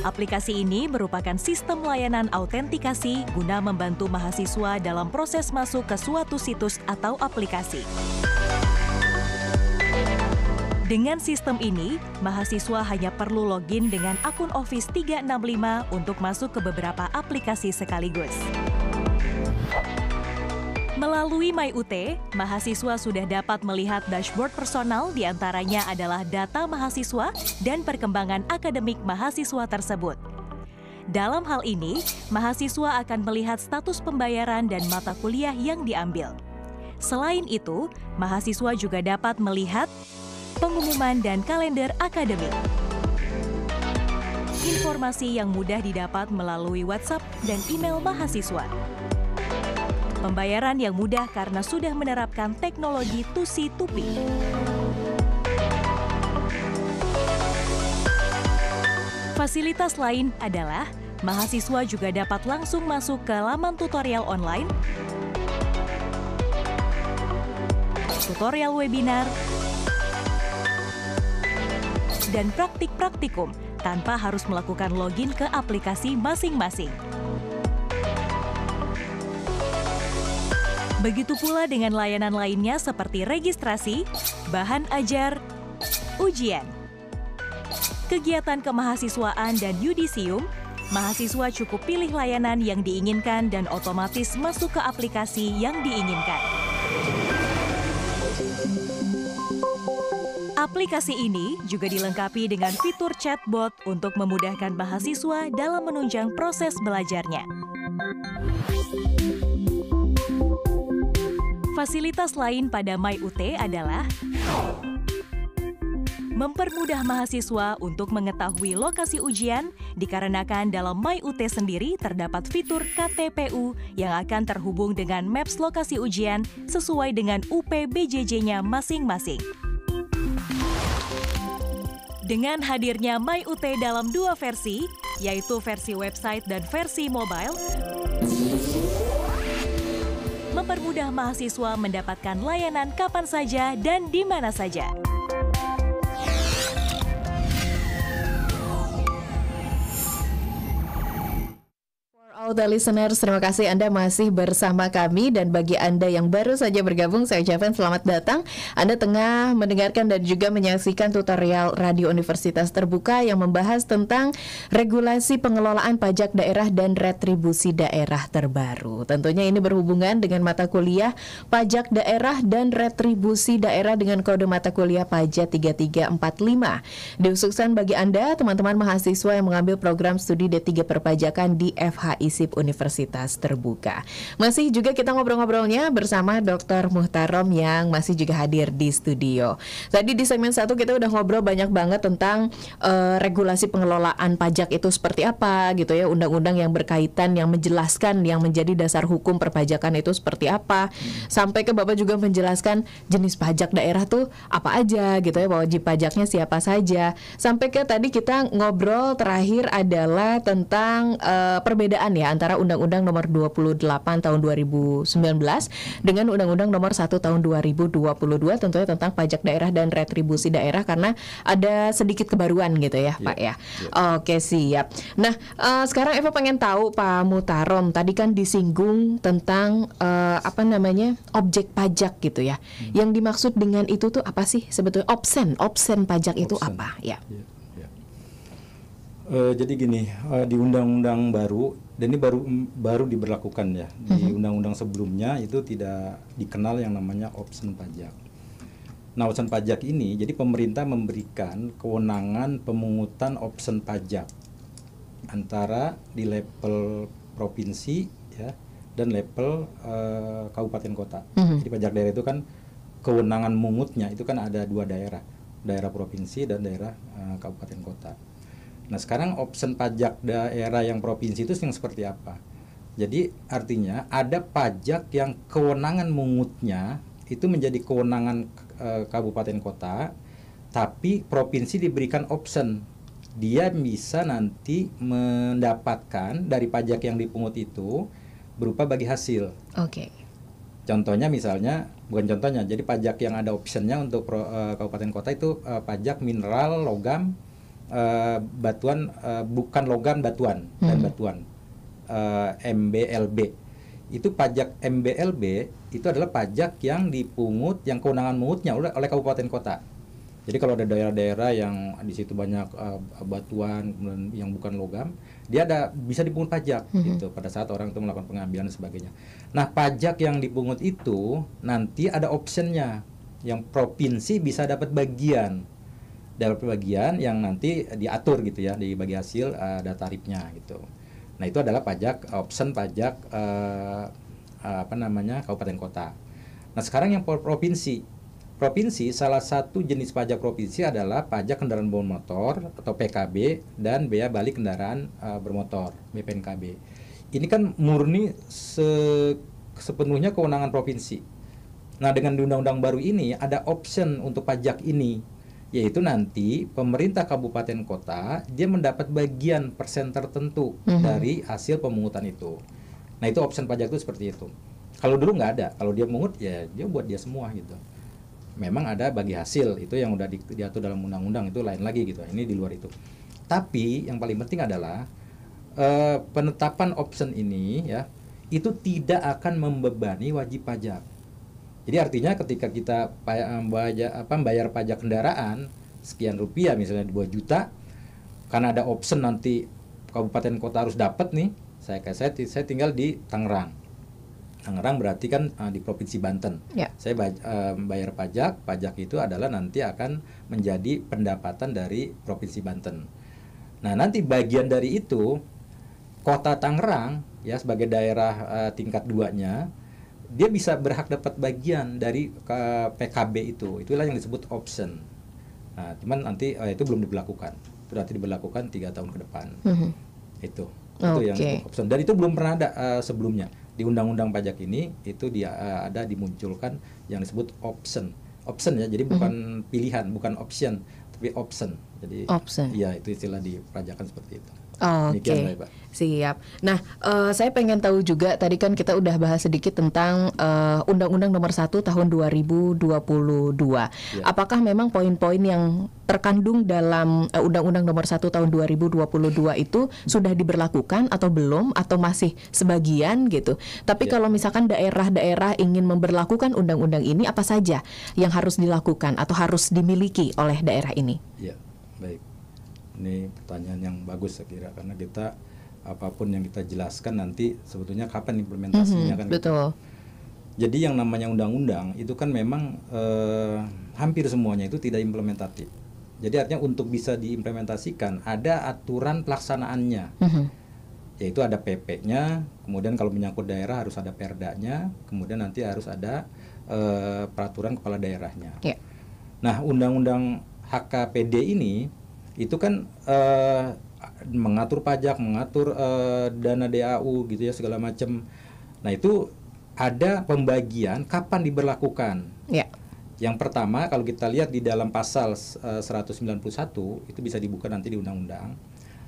Aplikasi ini merupakan sistem layanan autentikasi guna membantu mahasiswa dalam proses masuk ke suatu situs atau aplikasi. Dengan sistem ini, mahasiswa hanya perlu login dengan akun Office 365 untuk masuk ke beberapa aplikasi sekaligus. Melalui MyUT, mahasiswa sudah dapat melihat dashboard personal, diantaranya adalah data mahasiswa dan perkembangan akademik mahasiswa tersebut. Dalam hal ini, mahasiswa akan melihat status pembayaran dan mata kuliah yang diambil. Selain itu, mahasiswa juga dapat melihat pengumuman dan kalender akademik. Informasi yang mudah didapat melalui WhatsApp dan email mahasiswa. Pembayaran yang mudah karena sudah menerapkan teknologi tusi-tupi. Fasilitas lain adalah mahasiswa juga dapat langsung masuk ke laman tutorial online, tutorial webinar, dan praktik-praktikum tanpa harus melakukan login ke aplikasi masing-masing. Begitu pula dengan layanan lainnya seperti registrasi, bahan ajar, ujian, kegiatan kemahasiswaan, dan yudisium. Mahasiswa cukup pilih layanan yang diinginkan dan otomatis masuk ke aplikasi yang diinginkan. Aplikasi ini juga dilengkapi dengan fitur chatbot untuk memudahkan mahasiswa dalam menunjang proses belajarnya. Fasilitas lain pada MyUT adalah mempermudah mahasiswa untuk mengetahui lokasi ujian dikarenakan dalam MyUT sendiri terdapat fitur KTPU yang akan terhubung dengan maps lokasi ujian sesuai dengan UPBJJ-nya masing-masing. Dengan hadirnya MyUT dalam dua versi, yaitu versi website dan versi mobile, mempermudah mahasiswa mendapatkan layanan kapan saja dan di mana saja. All the listeners, terima kasih Anda masih bersama kami, dan bagi Anda yang baru saja bergabung, saya ucapkan selamat datang. Anda tengah mendengarkan dan juga menyaksikan tutorial Radio Universitas Terbuka yang membahas tentang regulasi pengelolaan pajak daerah dan retribusi daerah terbaru. Tentunya ini berhubungan dengan mata kuliah pajak daerah dan retribusi daerah dengan kode mata kuliah PAJA 3345. Dikhususkan bagi Anda, teman-teman mahasiswa yang mengambil program studi D3 Perpajakan di FHI Universitas Terbuka. Masih juga kita ngobrol-ngobrolnya bersama Dr. Muhtarom yang masih juga hadir di studio. Tadi di segmen 1 kita udah ngobrol banyak banget tentang regulasi pengelolaan pajak itu seperti apa gitu ya, undang-undang yang berkaitan yang menjelaskan yang menjadi dasar hukum perpajakan itu seperti apa. Sampai ke Bapak juga menjelaskan jenis pajak daerah tuh apa aja gitu ya, wajib pajaknya siapa saja. Sampai ke tadi kita ngobrol terakhir adalah tentang perbedaan ya antara Undang-Undang Nomor 28 Tahun 2019 dengan Undang-Undang Nomor 1 Tahun 2022 tentunya tentang pajak daerah dan retribusi daerah, karena ada sedikit kebaruan gitu ya Pak ya. Oke, siap. Nah, sekarang Eva pengen tahu Pak Muhtarom, tadi kan disinggung tentang objek pajak gitu ya. Yang dimaksud dengan itu tuh apa sih sebetulnya? Opsen pajak itu apa ya? Jadi gini, di undang-undang baru, dan ini baru diberlakukan ya. Di undang-undang sebelumnya itu tidak dikenal yang namanya opsen pajak. Nah, opsen pajak ini, jadi pemerintah memberikan kewenangan pemungutan opsen pajak antara di level provinsi ya dan level kabupaten kota. Jadi pajak daerah itu kan kewenangan mungutnya itu kan ada dua daerah provinsi dan daerah kabupaten kota. Nah, sekarang opsen pajak daerah yang provinsi itu yang seperti apa? Jadi artinya ada pajak yang kewenangan mungutnya itu menjadi kewenangan kabupaten kota, tapi provinsi diberikan opsen. Dia bisa nanti mendapatkan dari pajak yang dipungut itu berupa bagi hasil. Oke. Contohnya misalnya, bukan contohnya, jadi pajak yang ada opsennya untuk kabupaten kota itu pajak mineral, logam, batuan, bukan logam, batuan dan batuan, MBLB. Itu pajak MBLB itu adalah pajak yang dipungut, yang kewenangan mungutnya oleh kabupaten kota. Jadi kalau ada daerah-daerah yang di situ banyak batuan yang bukan logam, dia bisa dipungut pajak gitu pada saat orang itu melakukan pengambilan dan sebagainya. Nah, pajak yang dipungut itu nanti ada optionnya, yang provinsi bisa dapat bagian yang nanti diatur gitu ya, di bagi hasil ada tarifnya gitu. Nah, itu adalah pajak option pajak kabupaten kota. Nah, sekarang yang provinsi provinsi, salah satu jenis pajak provinsi adalah pajak kendaraan bermotor atau PKB dan bea balik kendaraan bermotor BPNKB. Ini kan murni sepenuhnya kewenangan provinsi. Nah, dengan di undang-undang baru ini ada option untuk pajak ini, yaitu nanti pemerintah kabupaten kota dia mendapat bagian persen tertentu dari hasil pemungutan itu. Nah, itu option pajak itu seperti itu. Kalau dulu nggak ada, kalau dia mungut ya dia buat dia semua gitu. Memang ada bagi hasil, itu yang udah diatur dalam undang-undang, itu lain lagi gitu. Ini di luar itu. Tapi yang paling penting adalah penetapan option ini ya, itu tidak akan membebani wajib pajak. Jadi artinya ketika kita bayar pajak kendaraan sekian rupiah misalnya 2 juta, karena ada option nanti kabupaten kota harus dapat nih, saya tinggal di Tangerang. Tangerang berarti kan di Provinsi Banten. Ya. Saya bayar pajak itu adalah nanti akan menjadi pendapatan dari Provinsi Banten. Nah, nanti bagian dari itu Kota Tangerang ya sebagai daerah tingkat 2-nya, dia bisa berhak dapat bagian dari PKB itu. Itulah yang disebut option. Nah, cuman nanti itu belum diberlakukan. Itu nanti diberlakukan 3 tahun ke depan. Itu yang option. Dan itu belum pernah ada sebelumnya. Di undang-undang pajak ini itu dia ada dimunculkan yang disebut option ya, jadi bukan pilihan, bukan option tapi option. Jadi ya itu istilah di pajakan seperti itu. Oke, siap. Nah, saya pengen tahu juga, tadi kan kita udah bahas sedikit tentang Undang-Undang Nomor 1 Tahun 2022. Ya. Apakah memang poin-poin yang terkandung dalam Undang-Undang Nomor 1 Tahun 2022 itu sudah diberlakukan atau belum, atau masih sebagian gitu? Tapi kalau misalkan daerah-daerah ingin memberlakukan undang-undang ini, apa saja yang harus dilakukan atau harus dimiliki oleh daerah ini? Ya, baik. Ini pertanyaan yang bagus saya kira, karena kita apapun yang kita jelaskan nanti sebetulnya kapan implementasinya kan. Betul. Gitu. Jadi yang namanya undang-undang itu kan memang hampir semuanya itu tidak implementatif. Jadi artinya untuk bisa diimplementasikan ada aturan pelaksanaannya. Yaitu ada PP-nya, kemudian kalau menyangkut daerah harus ada Perdanya, kemudian nanti harus ada peraturan kepala daerahnya. Yeah. Nah, undang-undang HKPD ini itu kan mengatur pajak, mengatur dana DAU gitu ya, segala macam. Nah, itu ada pembagian kapan diberlakukan. Yeah. Yang pertama kalau kita lihat di dalam pasal 191 itu bisa dibuka nanti di undang-undang.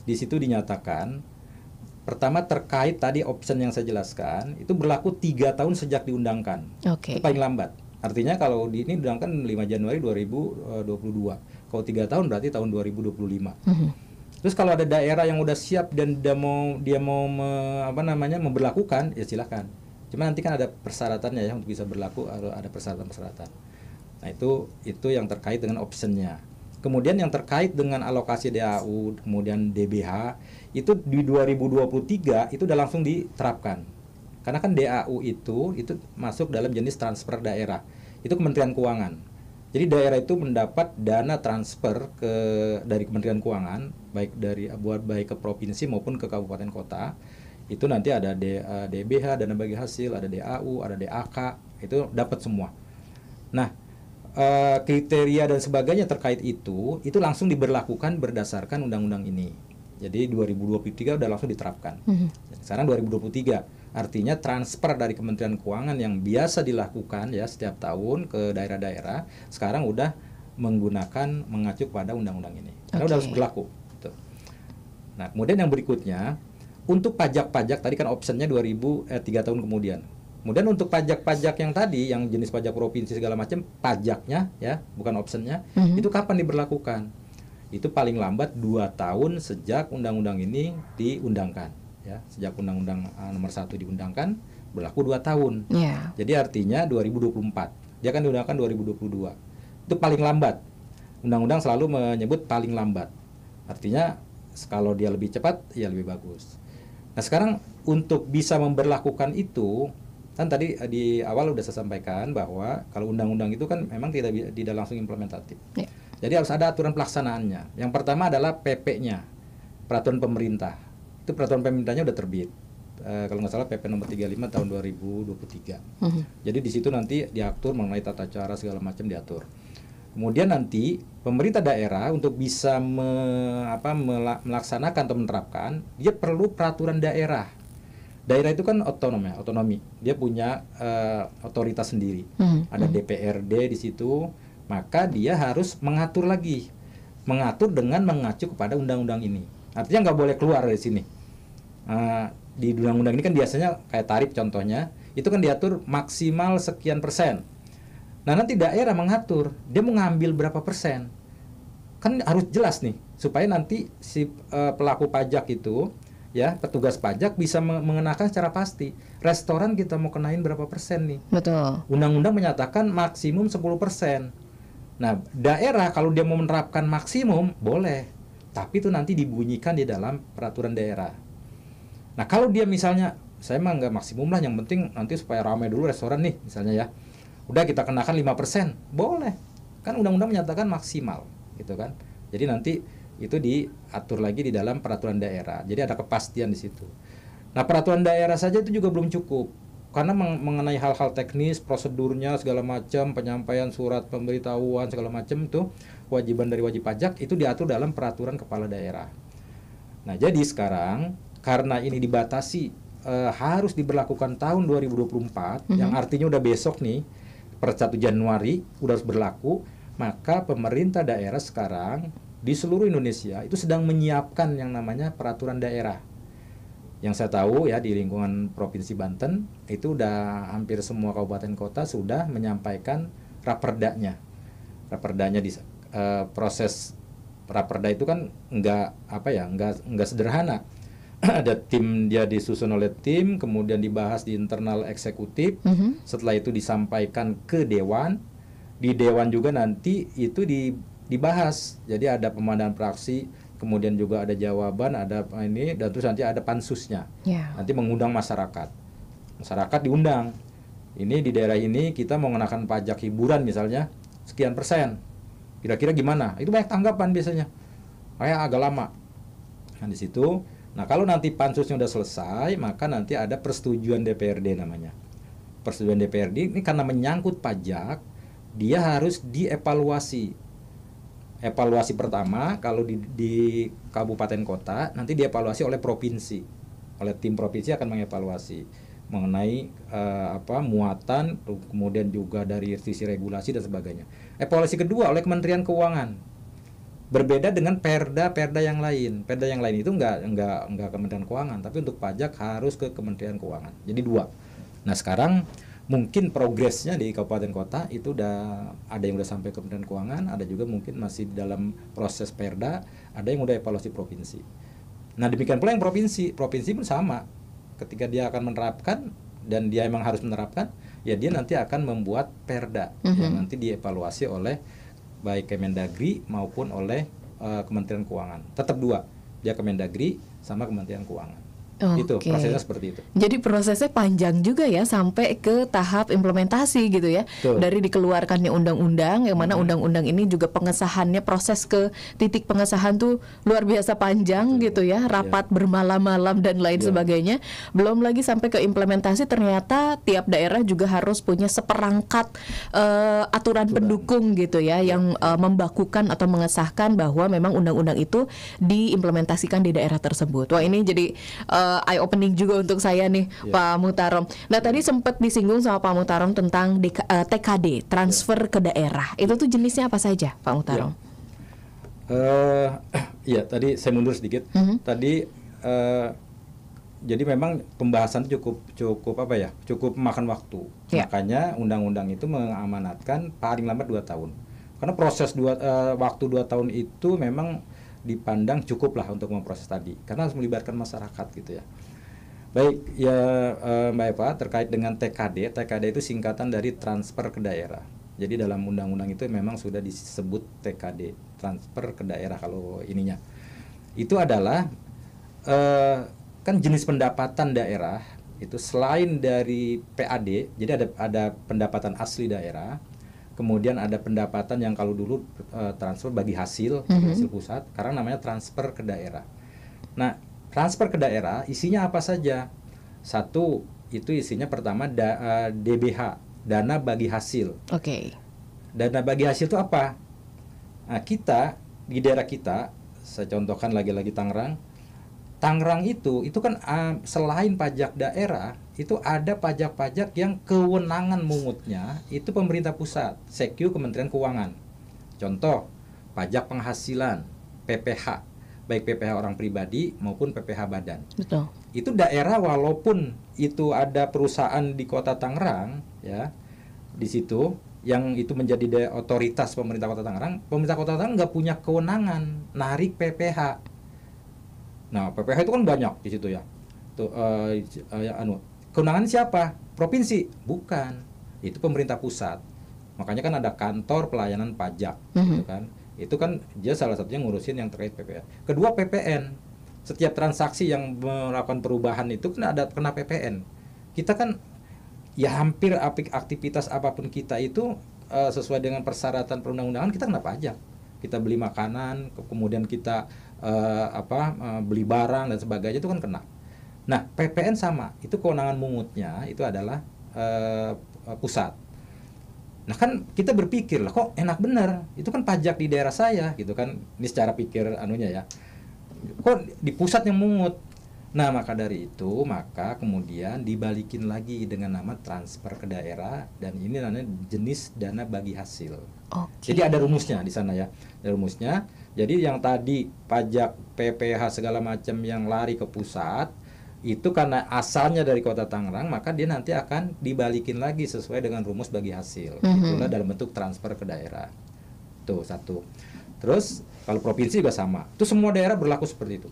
Di situ dinyatakan pertama terkait tadi option yang saya jelaskan itu berlaku 3 tahun sejak diundangkan. Itu paling lambat. Artinya kalau ini diundangkan 5 Januari 2022. Kalau 3 tahun berarti tahun 2025. Terus kalau ada daerah yang udah siap dan dia mau memberlakukan, ya silakan. Cuma nanti kan ada persyaratannya ya, untuk bisa berlaku ada persyaratan-persyaratan. Nah, itu yang terkait dengan optionnya. Kemudian yang terkait dengan alokasi DAU, kemudian DBH, itu di 2023 itu udah langsung diterapkan. Karena kan DAU itu masuk dalam jenis transfer daerah. Itu Kementerian Keuangan. Jadi daerah itu mendapat dana transfer dari Kementerian Keuangan, baik ke provinsi maupun ke kabupaten kota. Itu nanti ada DBH, dana bagi hasil, ada DAU, ada DAK, itu dapat semua. Nah, kriteria dan sebagainya terkait itu langsung diberlakukan berdasarkan undang-undang ini. Jadi 2023 udah langsung diterapkan. Sekarang 2023. Artinya transfer dari Kementerian Keuangan yang biasa dilakukan ya setiap tahun ke daerah-daerah, sekarang udah mengacu pada undang-undang ini. Karena udah harus berlaku. Gitu. Nah, kemudian yang berikutnya, untuk pajak-pajak tadi kan optionnya 3 tahun kemudian. Kemudian untuk pajak-pajak yang tadi, yang jenis pajak provinsi segala macam, pajaknya ya, bukan optionnya, itu kapan diberlakukan? Itu paling lambat 2 tahun sejak undang-undang ini diundangkan. Ya, sejak Undang-Undang Nomor 1 diundangkan berlaku 2 tahun. Yeah. Jadi artinya 2024. Dia kan diundangkan 2022. Itu paling lambat. Undang-undang selalu menyebut paling lambat. Artinya kalau dia lebih cepat ya lebih bagus. Nah, sekarang untuk bisa memberlakukan itu kan tadi di awal udah saya sampaikan bahwa kalau undang-undang itu kan memang tidak langsung implementatif. Yeah. Jadi harus ada aturan pelaksanaannya. Yang pertama adalah PP-nya, peraturan pemerintah. Itu peraturan pemerintahnya udah terbit. kalau nggak salah PP nomor 35 tahun 2023. Jadi di situ nanti diatur mengenai tata cara segala macam diatur. Kemudian nanti pemerintah daerah untuk bisa melaksanakan atau menerapkan, dia perlu peraturan daerah. Daerah itu kan otonomi. Dia punya otoritas sendiri. Ada DPRD di situ, maka dia harus mengatur dengan mengacu kepada undang-undang ini. Artinya nggak boleh keluar dari sini. Di undang-undang ini kan biasanya kayak tarif contohnya, itu kan diatur maksimal sekian persen. Nah nanti daerah mengatur, dia mau ngambil berapa persen. Kan harus jelas nih, supaya nanti si pelaku pajak itu, ya petugas pajak bisa mengenakan secara pasti. Restoran kita mau kenain berapa persen nih. Betul. Undang-undang menyatakan maksimum 10%. Nah daerah kalau dia mau menerapkan maksimum, boleh. Tapi itu nanti dibunyikan di dalam peraturan daerah. Nah kalau dia misalnya, saya mah nggak maksimum lah, yang penting nanti supaya ramai dulu restoran nih misalnya ya. Udah kita kenakan 5%, boleh. Kan undang-undang menyatakan maksimal, gitu kan. Jadi nanti itu diatur lagi di dalam peraturan daerah. Jadi ada kepastian di situ. Nah peraturan daerah saja itu juga belum cukup. Karena mengenai hal-hal teknis, prosedurnya segala macam, penyampaian surat pemberitahuan segala macam itu, kewajiban dari wajib pajak itu diatur dalam peraturan kepala daerah. Nah jadi sekarang karena ini dibatasi harus diberlakukan tahun 2024, yang artinya udah besok nih, per 1 Januari udah harus berlaku, maka pemerintah daerah sekarang di seluruh Indonesia itu sedang menyiapkan yang namanya peraturan daerah. Yang saya tahu ya di lingkungan Provinsi Banten itu udah hampir semua kabupaten kota sudah menyampaikan raperdanya. Raperdanya di proses raperda itu kan nggak sederhana. Ada tim, dia disusun oleh tim, kemudian dibahas di internal eksekutif, setelah itu disampaikan ke dewan, di dewan juga nanti itu dibahas, jadi ada pemandangan praksi, kemudian juga ada jawaban, ada ini, dan terus nanti ada pansusnya, nanti mengundang masyarakat diundang, ini di daerah ini kita mau mengenakan pajak hiburan misalnya sekian persen, kira-kira gimana, itu banyak tanggapan biasanya, kayak agak lama, nah di situ. Nah kalau nanti pansusnya udah selesai, maka nanti ada persetujuan DPRD namanya. Persetujuan DPRD ini karena menyangkut pajak, dia harus dievaluasi. Evaluasi pertama kalau di kabupaten kota, nanti dievaluasi oleh provinsi. Oleh tim provinsi akan mengevaluasi mengenai muatan, kemudian juga dari sisi regulasi dan sebagainya. Evaluasi kedua oleh Kementerian Keuangan. Berbeda dengan perda yang lain. Perda yang lain itu enggak Kementerian Keuangan, tapi untuk pajak harus ke Kementerian Keuangan. Jadi 2. Nah, sekarang mungkin progresnya di kabupaten kota itu udah ada yang udah sampai ke Kementerian Keuangan, ada juga mungkin masih dalam proses perda, ada yang udah evaluasi provinsi. Nah, demikian pula yang provinsi pun sama. Ketika dia akan menerapkan dan dia emang harus menerapkan, ya dia nanti akan membuat perda yang nanti dievaluasi oleh baik Kemendagri maupun oleh Kementerian Keuangan. Tetap 2, dia Kemendagri sama Kementerian Keuangan. Itu prosesnya seperti itu. Jadi prosesnya panjang juga ya sampai ke tahap implementasi gitu ya. Betul. Dari dikeluarkannya undang-undang, yang mana undang-undang ini juga pengesahannya, proses ke titik pengesahan tuh luar biasa panjang gitu ya, rapat bermalam-malam dan lain sebagainya. Belum lagi sampai ke implementasi, ternyata tiap daerah juga harus punya seperangkat aturan pendukung gitu ya, yang membakukan atau mengesahkan bahwa memang undang-undang itu diimplementasikan di daerah tersebut. Wah ini jadi eye opening juga untuk saya nih, Pak Muhtarom. Nah tadi sempat disinggung sama Pak Muhtarom tentang TKD, transfer ke daerah. Itu tuh jenisnya apa saja, Pak Muhtarom? Iya, tadi saya mundur sedikit. Tadi jadi memang pembahasan cukup makan waktu. Makanya undang-undang itu mengamanatkan paling lambat 2 tahun. Karena proses waktu 2 tahun itu memang dipandang cukup lah untuk memproses tadi, karena harus melibatkan masyarakat gitu ya. Baik ya Mbak Eva, terkait dengan TKD itu singkatan dari transfer ke daerah. Jadi dalam undang-undang itu memang sudah disebut TKD, transfer ke daerah. Kalau ininya itu adalah kan jenis pendapatan daerah itu selain dari PAD, jadi ada pendapatan asli daerah. Kemudian ada pendapatan yang kalau dulu transfer bagi hasil pusat, sekarang namanya transfer ke daerah. Nah, transfer ke daerah isinya apa saja? Satu itu isinya pertama DBH, dana bagi hasil. Oke. Dana bagi hasil itu apa? Nah, kita di daerah kita, saya contohkan lagi-lagi Tangerang. Tangerang itu kan selain pajak daerah, itu ada pajak-pajak yang kewenangan mungutnya itu pemerintah pusat, Sekyu Kementerian Keuangan. Contoh, pajak penghasilan, PPH, baik PPH orang pribadi maupun PPH badan. Betul. Itu daerah walaupun itu ada perusahaan di Kota Tangerang, ya, di situ yang itu menjadi otoritas pemerintah Kota Tangerang, pemerintah Kota Tangerang nggak punya kewenangan narik PPH. Nah, PPH itu kan banyak di situ ya. Tuh, kewenangan siapa? Provinsi? Bukan. Itu pemerintah pusat. Makanya kan ada kantor pelayanan pajak, gitu kan. Itu kan dia salah satunya ngurusin yang terkait PPH. Kedua, PPN. Setiap transaksi yang melakukan perubahan itu kena PPN. Kita kan ya hampir aktivitas apapun kita itu sesuai dengan persyaratan perundang-undangan kita kena pajak. Kita beli makanan, kemudian kita beli barang dan sebagainya itu kan kena. Nah, PPN sama, itu kewenangan mungutnya itu adalah pusat. Nah kan kita berpikir lah, kok enak bener, itu kan pajak di daerah saya gitu kan, ini secara pikir ya, kok di pusat yang mungut. Nah maka dari itu, maka kemudian dibalikin lagi dengan nama transfer ke daerah, dan ini namanya jenis dana bagi hasil. Jadi ada rumusnya di sana ya, ada rumusnya. Jadi yang tadi pajak PPH segala macam yang lari ke pusat, itu karena asalnya dari Kota Tangerang, maka dia nanti akan dibalikin lagi sesuai dengan rumus bagi hasil. Itulah dalam bentuk transfer ke daerah. Tuh satu. Terus kalau provinsi juga sama. Itu semua daerah berlaku seperti itu.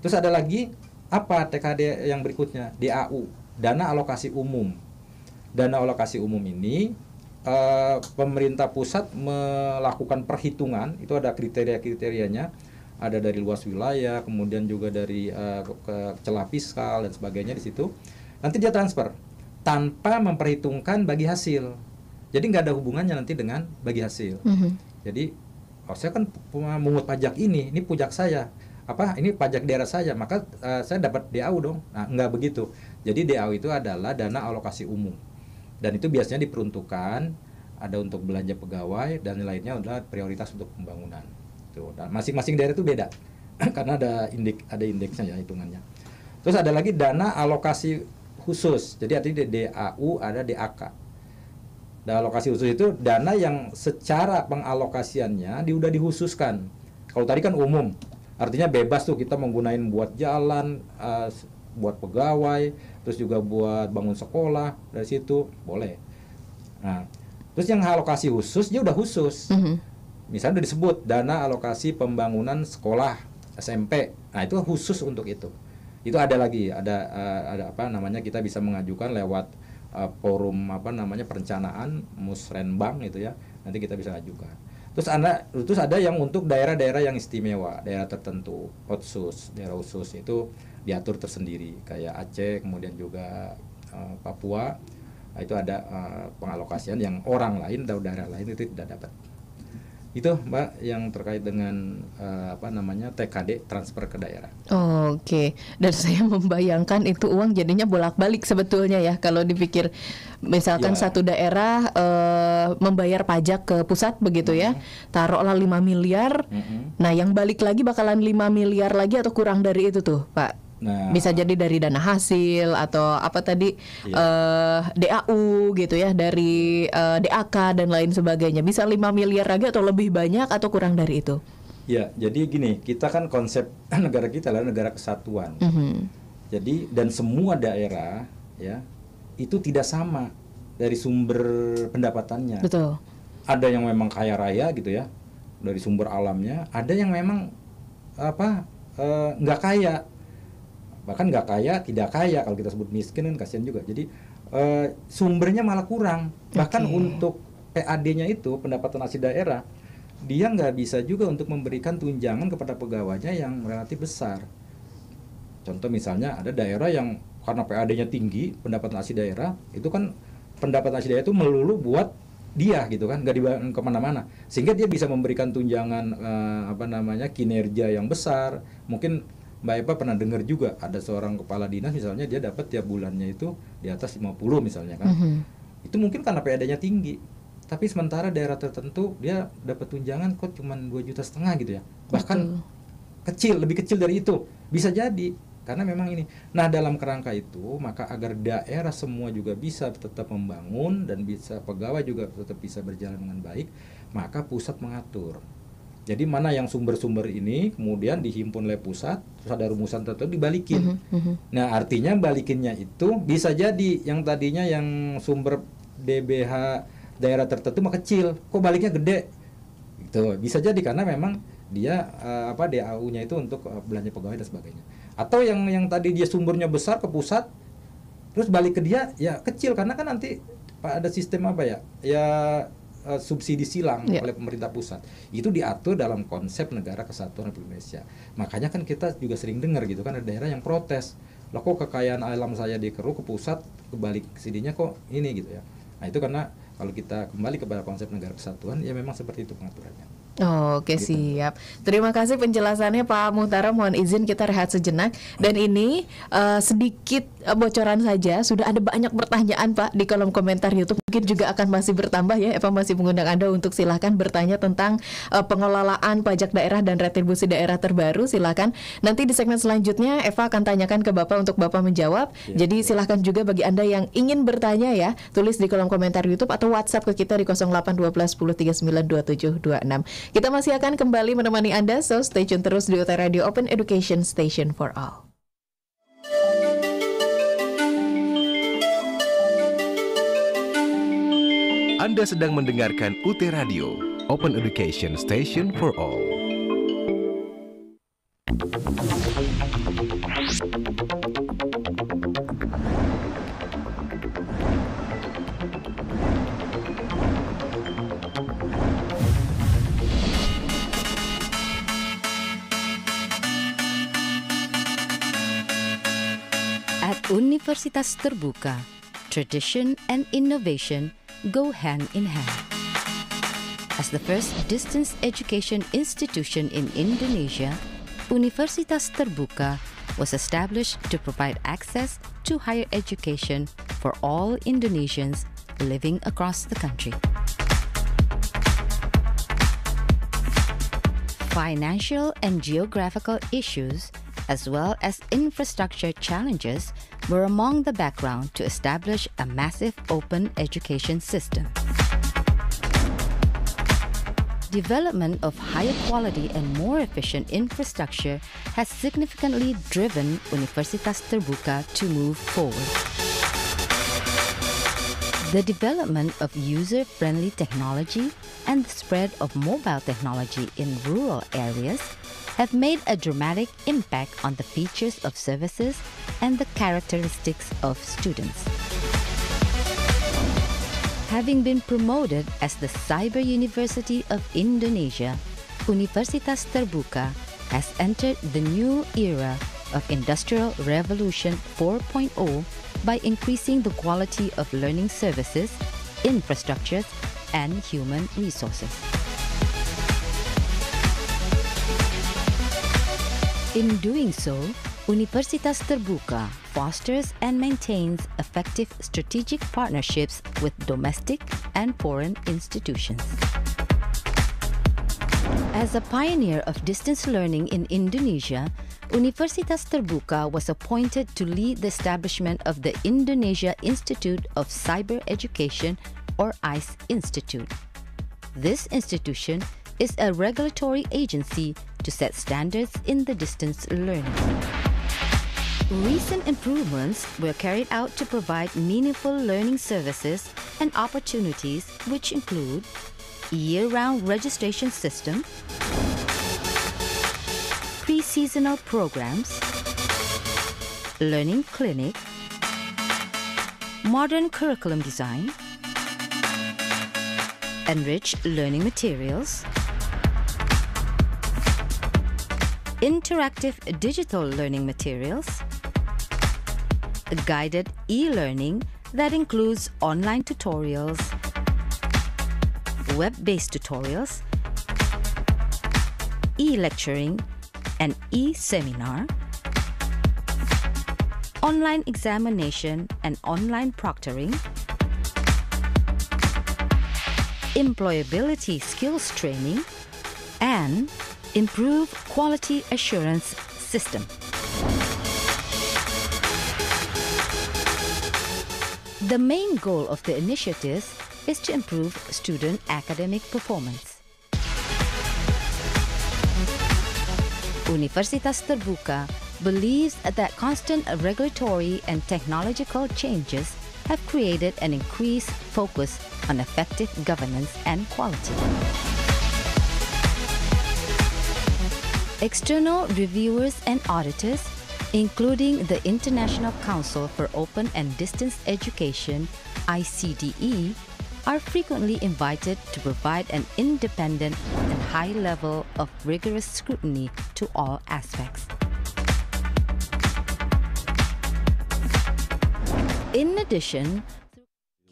Terus ada lagi apa TKD yang berikutnya? DAU, dana alokasi umum. Dana alokasi umum ini pemerintah pusat melakukan perhitungan, itu ada kriteria-kriterianya. Ada dari luas wilayah, kemudian juga dari celah fiskal dan sebagainya di situ. Nanti dia transfer tanpa memperhitungkan bagi hasil. Jadi nggak ada hubungannya nanti dengan bagi hasil. Jadi saya kan mengut pajak ini pajak saya. Ini pajak daerah saya, maka saya dapat DAU dong. Nah, nggak begitu. Jadi DAU itu adalah dana alokasi umum. Dan itu biasanya diperuntukkan ada untuk belanja pegawai dan lainnya adalah prioritas untuk pembangunan. Dan masing-masing daerah itu beda karena ada indeksnya ya, hitungannya. Terus ada lagi dana alokasi khusus. Jadi artinya DAU, ada DAK. Dana alokasi khusus itu dana yang secara pengalokasiannya udah dikhususkan. Kalau tadi kan umum, artinya bebas tuh kita menggunakan buat jalan, buat pegawai, terus juga buat bangun sekolah, dari situ boleh. Nah, terus yang alokasi khusus dia udah khusus. Misalnya udah disebut dana alokasi pembangunan sekolah SMP. Nah, itu khusus untuk itu. Itu ada lagi, ada kita bisa mengajukan lewat forum perencanaan Musrenbang itu ya. Nanti kita bisa ajukan. Terus ada yang untuk daerah-daerah yang istimewa, daerah tertentu, daerah khusus itu diatur tersendiri, kayak Aceh, kemudian juga Papua. Nah, itu ada pengalokasian yang orang lain atau daerah lain itu tidak dapat. Itu Mbak yang terkait dengan TKD, transfer ke daerah. Oke. Dan saya membayangkan itu uang jadinya bolak-balik sebetulnya ya, kalau dipikir misalkan satu daerah membayar pajak ke pusat begitu ya, taruhlah 5 miliar. Nah yang balik lagi bakalan 5 miliar lagi atau kurang dari itu tuh Pak. Nah, bisa jadi dari dana hasil atau DAU gitu ya, dari DAK dan lain sebagainya. Bisa 5 miliar lagi atau lebih banyak atau kurang dari itu. Ya, jadi gini, kita kan konsep negara kita adalah negara kesatuan. Jadi dan semua daerah ya itu tidak sama dari sumber pendapatannya. Betul. Ada yang memang kaya raya gitu ya dari sumber alamnya, ada yang memang nggak kaya. Bahkan nggak kaya, tidak kaya, kalau kita sebut miskin kan kasihan juga. Jadi sumbernya malah kurang. Bahkan untuk PAD-nya itu, pendapatan asli daerah, dia nggak bisa juga untuk memberikan tunjangan kepada pegawainya yang relatif besar. Contoh misalnya ada daerah yang karena PAD-nya tinggi, pendapatan asli daerah, itu kan pendapatan asli daerah itu melulu buat dia gitu kan, nggak dibawa kemana-mana. Sehingga dia bisa memberikan tunjangan kinerja yang besar, mungkin Mbak Eva pernah dengar juga ada seorang kepala dinas misalnya dia dapat tiap bulannya itu di atas 50 misalnya kan. Itu mungkin karena PAD-nya tinggi. Tapi sementara daerah tertentu dia dapat tunjangan kok cuma 2,5 juta gitu ya. Bahkan lebih kecil dari itu. Bisa jadi karena memang ini. Nah, dalam kerangka itu maka agar daerah semua juga bisa tetap membangun dan bisa pegawai juga tetap bisa berjalan dengan baik, maka pusat mengatur. Jadi mana yang sumber-sumber ini kemudian dihimpun oleh pusat, terus ada rumusan tertentu dibalikin. Nah, artinya balikinnya itu bisa jadi yang tadinya yang sumber DBH daerah tertentu mah kecil, kok baliknya gede. Gitu. Bisa jadi karena memang dia DAU-nya itu untuk belanja pegawai dan sebagainya. Atau yang tadi dia sumbernya besar ke pusat, terus balik ke dia ya kecil karena kan nanti ada sistem subsidi silang oleh pemerintah pusat. Itu diatur dalam konsep negara kesatuan Republik Indonesia. Makanya kan kita juga sering dengar gitu kan ada daerah yang protes. Lah kok kekayaan alam saya dikeruk ke pusat, kebalik sininya kok ini gitu ya. Nah, itu karena kalau kita kembali kepada konsep negara kesatuan ya memang seperti itu pengaturannya. Oke, siap. Terima kasih penjelasannya Pak Muhtara. Mohon izin kita rehat sejenak. Dan ini sedikit bocoran saja. Sudah ada banyak pertanyaan Pak di kolom komentar YouTube. Mungkin juga akan masih bertambah ya. Eva masih mengundang Anda untuk silahkan bertanya tentang pengelolaan pajak daerah dan retribusi daerah terbaru. Silahkan. Nanti di segmen selanjutnya Eva akan tanyakan ke Bapak untuk Bapak menjawab. Jadi silahkan juga bagi Anda yang ingin bertanya ya, tulis di kolom komentar YouTube atau WhatsApp ke kita di 0812 10 39 27 26. Kita masih akan kembali menemani Anda, so stay tune terus di UT Radio Open Education Station for All. Anda sedang mendengarkan UT Radio Open Education Station for All. Universitas Terbuka, tradition and innovation go hand in hand. As the first distance education institution in Indonesia, Universitas Terbuka was established to provide access to higher education for all Indonesians living across the country. Financial and geographical issues as well as infrastructure challenges were among the background to establish a massive open education system. Development of higher quality and more efficient infrastructure has significantly driven Universitas Terbuka to move forward. The development of user-friendly technology and the spread of mobile technology in rural areas have made a dramatic impact on the features of services and the characteristics of students. Having been promoted as the Cyber University of Indonesia, Universitas Terbuka has entered the new era of Industrial Revolution 4.0 by increasing the quality of learning services, infrastructures, and human resources. In doing so, Universitas Terbuka fosters and maintains effective strategic partnerships with domestic and foreign institutions. As a pioneer of distance learning in Indonesia, Universitas Terbuka was appointed to lead the establishment of the Indonesia Institute of Cyber Education, or ICE Institute. This institution is a regulatory agency to set standards in the distance learning. Recent improvements were carried out to provide meaningful learning services and opportunities, which include year-round registration system, pre-seasonal programs, learning clinic, modern curriculum design, enriched learning materials, interactive digital learning materials, guided e-learning that includes online tutorials, web-based tutorials, e-lecturing, and e-seminar, online examination and online proctoring, employability skills training, and improve quality assurance system. The main goal of the initiative is to improve student academic performance. Universitas Terbuka believes that constant regulatory and technological changes have created an increased focus on effective governance and quality. External reviewers and auditors, including the International Council for Open and Distance Education, ICDE, are frequently invited to provide an independent and high level of rigorous scrutiny to all aspects. In addition,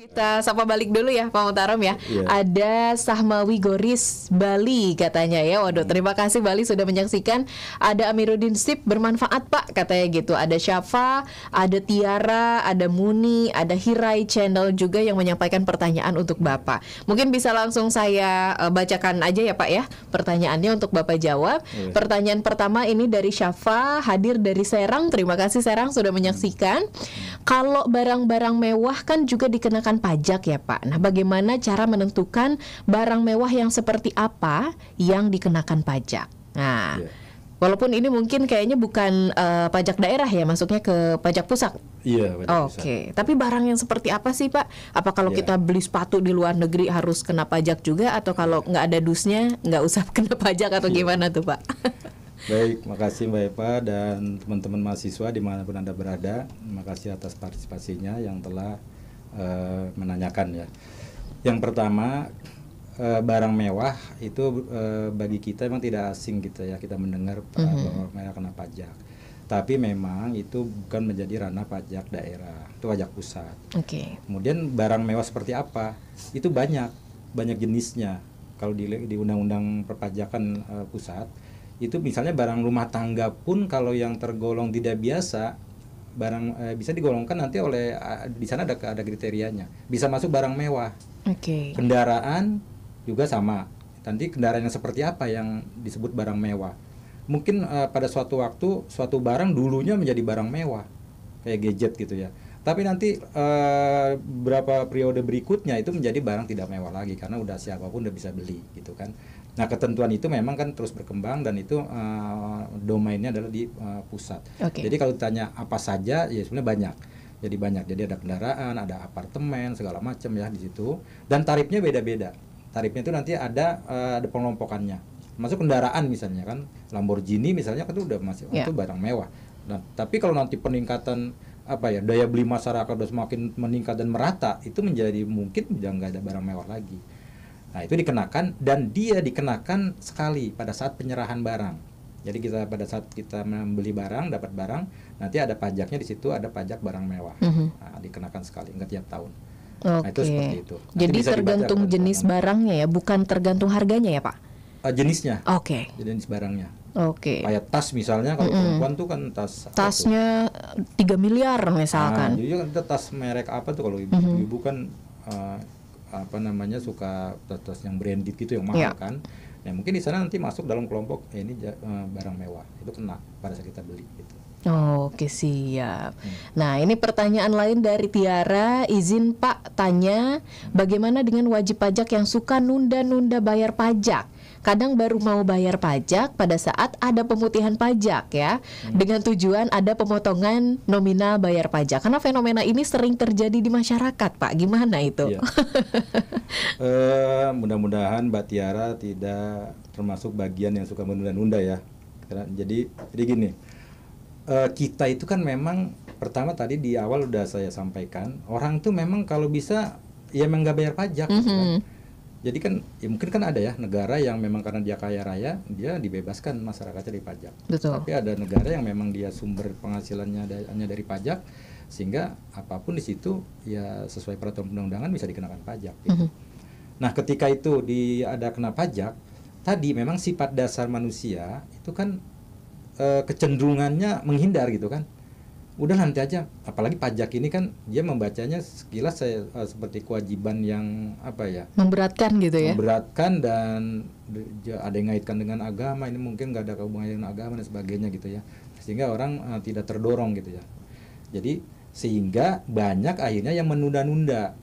kita sapa balik dulu ya Pak Muhtarom ya. Ada Sahmawi Goris Bali katanya ya. Waduh, terima kasih Bali sudah menyaksikan. Ada Amiruddin Sip, bermanfaat Pak katanya gitu. Ada Syafa, ada Tiara, ada Muni, ada Hirai Channel juga yang menyampaikan pertanyaan untuk Bapak. Mungkin bisa langsung saya bacakan aja ya Pak ya pertanyaannya untuk Bapak jawab. Pertanyaan pertama ini dari Syafa, hadir dari Serang. Terima kasih Serang sudah menyaksikan. Kalau barang-barang mewah kan juga dikenakan pajak ya Pak. Nah, bagaimana cara menentukan barang mewah yang seperti apa yang dikenakan pajak? Nah, walaupun ini mungkin kayaknya bukan pajak daerah ya, masuknya ke pajak pusat. Iya, pajak pusat. Oke, tapi barang yang seperti apa sih Pak? Apa kalau kita beli sepatu di luar negeri harus kena pajak juga, atau kalau nggak ada dusnya nggak usah kena pajak, atau gimana tuh Pak? Baik, makasih Mbak Eva dan teman-teman mahasiswa dimanapun Anda berada. Terima kasih atas partisipasinya yang telah menanyakan ya. Yang pertama, barang mewah itu bagi kita memang tidak asing gitu ya, kita mendengar barang mewah kena pajak. Tapi memang itu bukan menjadi ranah pajak daerah, itu pajak pusat. Kemudian barang mewah seperti apa? Itu banyak jenisnya. Kalau di Undang-Undang Perpajakan Pusat, itu misalnya barang rumah tangga pun kalau yang tergolong tidak biasa, barang bisa digolongkan nanti oleh di sana ada kriterianya, bisa masuk barang mewah. Kendaraan juga sama, nanti kendaraan yang seperti apa yang disebut barang mewah. Mungkin pada suatu waktu suatu barang dulunya menjadi barang mewah kayak gadget gitu ya, tapi nanti berapa periode berikutnya itu menjadi barang tidak mewah lagi karena udah siapapun udah bisa beli gitu kan. Nah, ketentuan itu memang kan terus berkembang dan itu domainnya adalah di pusat. Jadi kalau ditanya apa saja, ya sebenarnya banyak. Jadi ada kendaraan, ada apartemen, segala macam ya di situ. Dan tarifnya beda-beda. Tarifnya itu nanti ada pengelompokannya. Masuk kendaraan misalnya kan, Lamborghini misalnya kan itu udah masih itu barang mewah. Nah, tapi kalau nanti peningkatan daya beli masyarakat udah semakin meningkat dan merata, itu menjadi mungkin udah nggak ada barang mewah lagi. Nah, itu dikenakan dan dia dikenakan sekali pada saat penyerahan barang. Jadi pada saat kita membeli barang, dapat barang, nanti ada pajaknya di situ, ada pajak barang mewah. Nah, dikenakan sekali, enggak tiap tahun. Nah, itu seperti itu. Nanti jadi tergantung jenis barangnya ya, bukan tergantung harganya ya Pak? Jenisnya. Jenis barangnya. Kayak tas misalnya, kalau perempuan tuh kan tasnya 3 miliar misalkan. Jadi kan tas merek apa tuh, kalau ibu-ibu kan suka tas yang branded gitu yang mahal kan. Nah, mungkin di sana nanti masuk dalam kelompok ini barang mewah. Itu kena pada saat kita beli gitu. Oke, siap. Nah, ini pertanyaan lain dari Tiara. Izin Pak tanya, bagaimana dengan wajib pajak yang suka nunda-nunda bayar pajak? Kadang baru mau bayar pajak pada saat ada pemutihan pajak ya, dengan tujuan ada pemotongan nominal bayar pajak. Karena fenomena ini sering terjadi di masyarakat, Pak. Gimana itu? Mudah-mudahan Mbak Tiara tidak termasuk bagian yang suka menunda-nunda ya. Jadi gini, kita itu kan memang pertama tadi di awal udah saya sampaikan, orang tuh memang kalau bisa ya memang nggak bayar pajak. Gitu kan. Jadi kan ya mungkin kan ada ya negara yang memang karena dia kaya raya dia dibebaskan masyarakatnya dari pajak. Tapi ada negara yang memang dia sumber penghasilannya hanya dari pajak, sehingga apapun di situ ya sesuai peraturan undang-undangan bisa dikenakan pajak. Gitu. Nah, ketika itu ada kena pajak, tadi memang sifat dasar manusia itu kan kecenderungannya menghindar gitu kan. udah nanti aja. Apalagi pajak ini kan dia membacanya sekilas seperti kewajiban yang memberatkan gitu ya. Memberatkan dan ada yang ngaitkan dengan agama, ini mungkin nggak ada hubungannya dengan agama dan sebagainya gitu ya. Sehingga orang tidak terdorong gitu ya. Jadi sehingga banyak akhirnya yang menunda-nunda.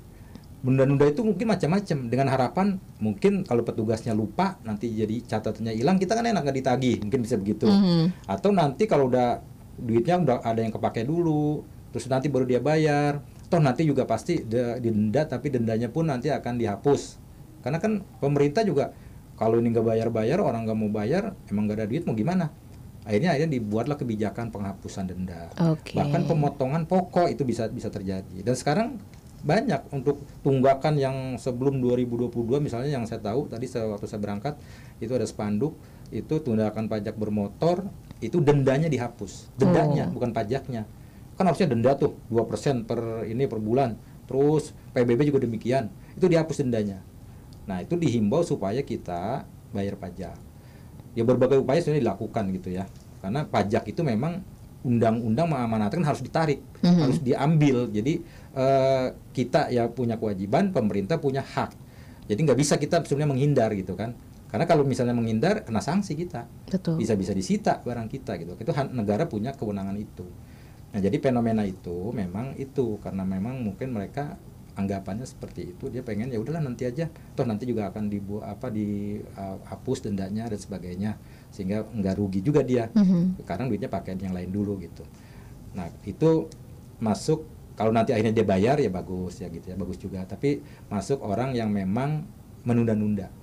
Menunda-nunda itu mungkin macam-macam dengan harapan mungkin kalau petugasnya lupa nanti jadi catatannya hilang, kita kan enak nggak ditagih, mungkin bisa begitu. Atau nanti kalau udah duitnya udah ada yang kepake dulu, terus nanti baru dia bayar. Toh nanti juga pasti didenda, tapi dendanya pun nanti akan dihapus. Karena kan pemerintah juga kalau ini nggak bayar-bayar, orang nggak mau bayar, emang nggak ada duit mau gimana? Akhirnya dibuatlah kebijakan penghapusan denda. Bahkan pemotongan pokok itu bisa terjadi. Dan sekarang banyak untuk tunggakan yang sebelum 2022 misalnya yang saya tahu tadi waktu saya berangkat itu ada spanduk itu tunggakan pajak bermotor itu dendanya dihapus, dendanya bukan pajaknya. Kan harusnya denda tuh 2% per bulan. Terus PBB juga demikian, itu dihapus dendanya. Nah, itu dihimbau supaya kita bayar pajak. Ya berbagai upaya sebenarnya dilakukan gitu ya. Karena pajak itu memang undang-undang mengamanatkan harus ditarik, harus diambil. Jadi kita ya punya kewajiban, pemerintah punya hak. Jadi nggak bisa kita sebenarnya menghindar gitu kan. Karena kalau misalnya menghindar kena sanksi kita. Bisa-bisa disita barang kita gitu. Itu negara punya kewenangan itu. Nah, jadi fenomena itu memang itu karena memang mungkin mereka anggapannya seperti itu, dia pengen ya udahlah nanti aja, toh nanti juga akan dihapus dendanya dan sebagainya, sehingga nggak rugi juga dia. Sekarang duitnya pakai yang lain dulu gitu. Nah, itu masuk kalau nanti akhirnya dia bayar ya bagus ya gitu ya, bagus juga. Tapi masuk orang yang memang menunda-nunda.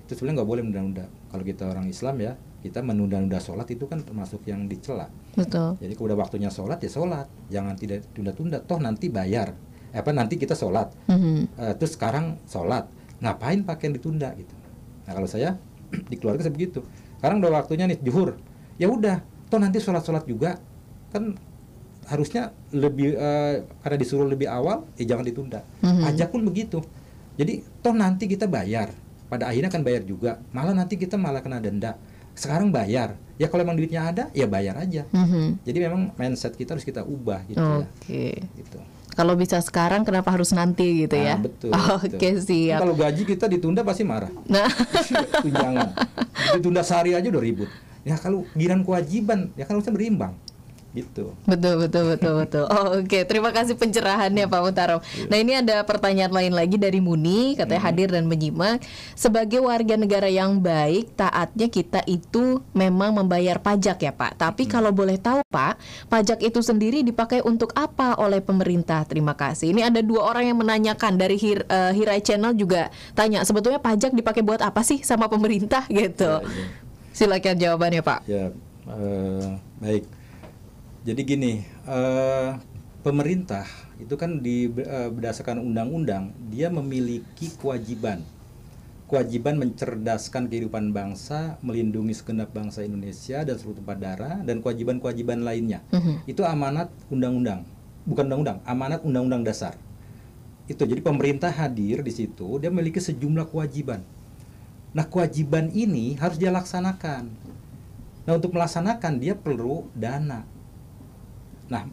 Itu sebenarnya nggak boleh menunda-nunda. Kalau kita orang Islam ya, kita menunda-nunda sholat itu kan termasuk yang dicela. Betul. Jadi kalau udah waktunya sholat ya sholat, jangan tidak tunda-tunda. Toh nanti bayar. Nanti kita sholat, terus sekarang sholat, ngapain pakai ditunda gitu. Nah kalau saya di keluarga saya begitu. Sekarang udah waktunya nih zuhur, ya udah. Toh nanti sholat juga kan harusnya lebih karena disuruh lebih awal, jangan ditunda. Pajak pun begitu. Jadi toh nanti kita bayar. Pada akhirnya akan bayar juga, malah nanti kita malah kena denda. Sekarang bayar, ya kalau emang duitnya ada, ya bayar aja. Jadi memang mindset kita harus kita ubah gitu ya. Gitu. Kalau bisa sekarang, kenapa harus nanti gitu ya? Betul. Siap. Kalau gaji kita ditunda pasti marah. Nah, tunjangan. Ditunda sehari aja udah ribut. Ya kalau giliran kewajiban, ya kan harusnya berimbang. Gitu. Betul. Oke, terima kasih pencerahannya Pak Mutarrom. Nah, ini ada pertanyaan lain lagi dari Muni, katanya hadir dan menyimak. Sebagai warga negara yang baik, taatnya kita itu memang membayar pajak ya Pak. Tapi kalau boleh tahu Pak, pajak itu sendiri dipakai untuk apa oleh pemerintah? Terima kasih. Ini ada dua orang yang menanyakan dari Hirai Channel juga tanya, sebetulnya pajak dipakai buat apa sih sama pemerintah gitu? Silakan jawabannya Pak. Ya, baik. Jadi gini, pemerintah itu kan berdasarkan undang-undang dia memiliki kewajiban mencerdaskan kehidupan bangsa, melindungi segenap bangsa Indonesia dan seluruh tumpah darah, dan kewajiban-kewajiban lainnya. Itu amanat undang-undang, bukan undang-undang, amanat undang-undang dasar. Itu jadi pemerintah hadir di situ, dia memiliki sejumlah kewajiban. Nah, kewajiban ini harus dia laksanakan. Nah, untuk melaksanakan dia perlu dana. Nah,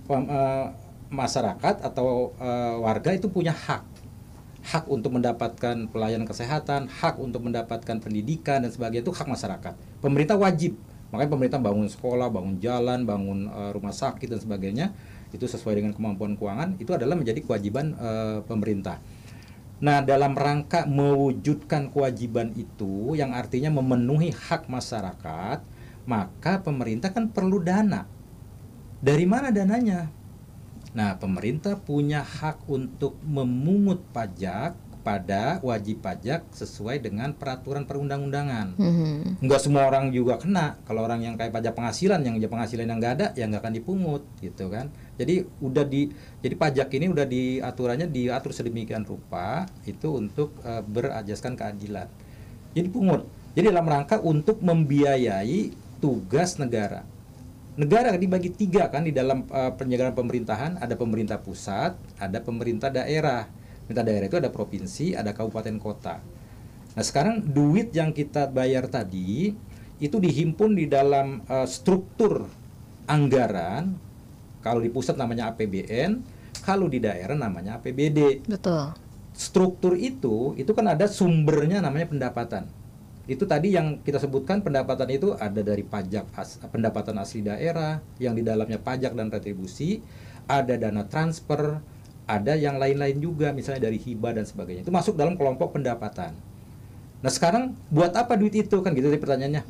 masyarakat atau warga itu punya hak untuk mendapatkan pelayanan kesehatan, hak untuk mendapatkan pendidikan dan sebagainya, itu hak masyarakat. Pemerintah wajib, makanya pemerintah bangun sekolah, bangun jalan, bangun rumah sakit dan sebagainya, itu sesuai dengan kemampuan keuangan, itu adalah menjadi kewajiban pemerintah. Nah, dalam rangka mewujudkan kewajiban itu, yang artinya memenuhi hak masyarakat, maka pemerintah kan perlu dana. Dari mana dananya? Nah, pemerintah punya hak untuk memungut pajak kepada wajib pajak sesuai dengan peraturan perundang-undangan. Enggak semua orang juga kena. Kalau orang yang kayak pajak penghasilan, yang penghasilan yang nggak ada, ya nggak akan dipungut, gitu kan? Jadi jadi pajak ini udah aturannya diatur sedemikian rupa itu untuk berajaskan keadilan. Jadi pungut. Jadi dalam rangka untuk membiayai tugas negara. Negara dibagi 3 kan di dalam penyelenggaraan pemerintahan, ada pemerintah pusat, ada pemerintah daerah. Pemerintah daerah itu ada provinsi, ada kabupaten kota. Nah, sekarang duit yang kita bayar tadi itu dihimpun di dalam struktur anggaran Kalau di pusat namanya APBN, kalau di daerah namanya APBD. Betul. Struktur itu kan ada sumbernya namanya pendapatan. Itu tadi yang kita sebutkan, pendapatan itu ada dari pajak pendapatan asli daerah, yang di dalamnya pajak dan retribusi, ada dana transfer, ada yang lain-lain juga, misalnya dari hibah dan sebagainya. Itu masuk dalam kelompok pendapatan. Nah sekarang buat apa duit itu, kan gitu tadi pertanyaannya.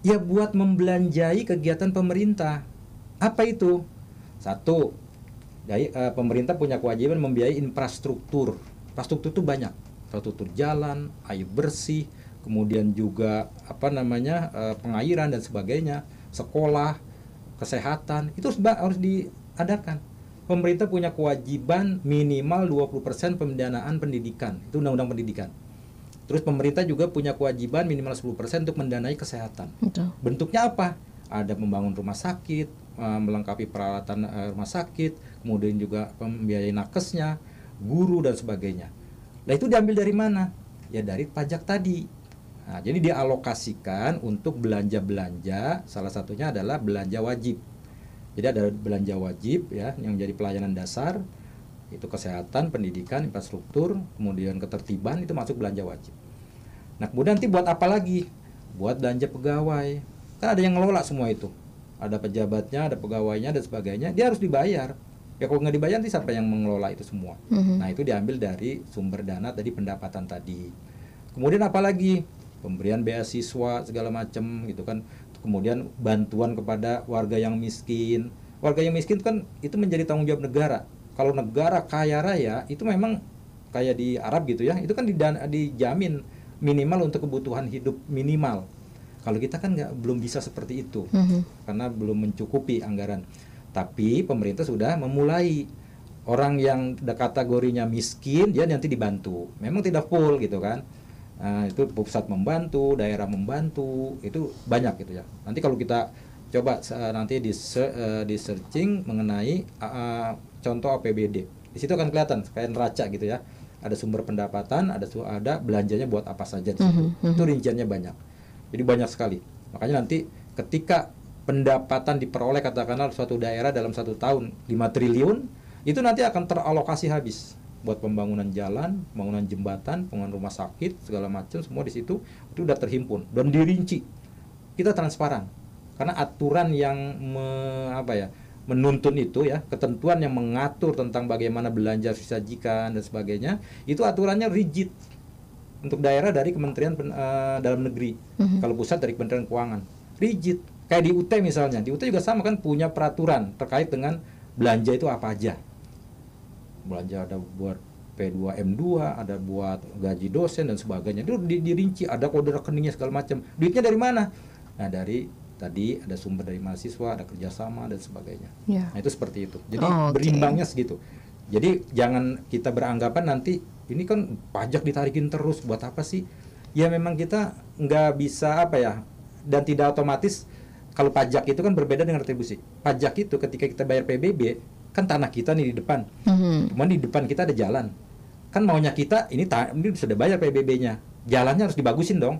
Ya buat membelanjai kegiatan pemerintah. Apa itu? Satu, pemerintah punya kewajiban membiayai infrastruktur. Infrastruktur itu banyak, infrastruktur jalan, air bersih, kemudian juga pengairan dan sebagainya, sekolah, kesehatan, itu harus diadakan. Pemerintah punya kewajiban minimal 20% pendanaan pendidikan, itu undang-undang pendidikan. Terus pemerintah juga punya kewajiban minimal 10% untuk mendanai kesehatan. Betul. Bentuknya apa? Ada membangun rumah sakit, melengkapi peralatan rumah sakit, kemudian juga membiayai nakesnya, guru dan sebagainya. Nah itu diambil dari mana? Ya dari pajak tadi. Nah, jadi dialokasikan untuk belanja-belanja, salah satunya adalah belanja wajib. Jadi ada belanja wajib ya yang menjadi pelayanan dasar, itu kesehatan, pendidikan, infrastruktur, kemudian ketertiban, itu masuk belanja wajib. Nah kemudian nanti buat apa lagi? Buat belanja pegawai. Kan ada yang ngelola semua itu. Ada pejabatnya, ada pegawainya dan sebagainya, dia harus dibayar. Ya kalau nggak dibayar nanti siapa yang mengelola itu semua? Nah itu diambil dari sumber dana tadi, pendapatan tadi. Kemudian apa lagi? Pemberian beasiswa segala macam gitu kan. Kemudian bantuan kepada warga yang miskin. Warga yang miskin kan itu menjadi tanggung jawab negara. Kalau negara kaya raya itu memang kayak di Arab gitu ya, itu kan dijamin minimal untuk kebutuhan hidup minimal. Kalau kita kan belum bisa seperti itu, karena belum mencukupi anggaran. Tapi pemerintah sudah memulai, orang yang kategorinya miskin dia nanti dibantu. Memang tidak full gitu kan. Nah, itu pusat membantu, daerah membantu, itu banyak gitu ya. Nanti kalau kita coba nanti di searching mengenai contoh APBD, di situ akan kelihatan kayak neraca gitu ya. Ada sumber pendapatan, ada belanjanya buat apa saja di situ. Itu rinciannya banyak. Jadi banyak sekali. Makanya nanti ketika pendapatan diperoleh katakanlah suatu daerah dalam 1 tahun 5 triliun, itu nanti akan teralokasi habis buat pembangunan jalan, pembangunan jembatan, pembangunan rumah sakit, segala macam, semua di situ itu udah terhimpun dan dirinci. Kita transparan karena aturan yang menuntun itu ya, ketentuan yang mengatur tentang bagaimana belanja harus disajikan dan sebagainya, itu aturannya rigid. Untuk daerah dari Kementerian Dalam Negeri, kalau pusat dari Kementerian Keuangan, rigid. Kayak di UT misalnya, di UT juga sama kan, punya peraturan terkait dengan belanja itu apa aja. Belanja ada buat P2M2, ada buat gaji dosen dan sebagainya. Itu dirinci, ada kode rekeningnya segala macam. Duitnya dari mana? Nah dari tadi ada sumber dari mahasiswa, ada kerjasama dan sebagainya. Nah itu seperti itu. Jadi berimbangnya segitu. Jadi jangan kita beranggapan nanti ini kan pajak ditarikin terus, buat apa sih? Ya memang kita nggak bisa dan tidak otomatis. Kalau pajak itu kan berbeda dengan retribusi. Pajak itu ketika kita bayar PBB, kan tanah kita nih di depan. Cuman di depan kita ada jalan. Kan maunya kita ini sudah bayar PBB-nya. Jalannya harus dibagusin dong.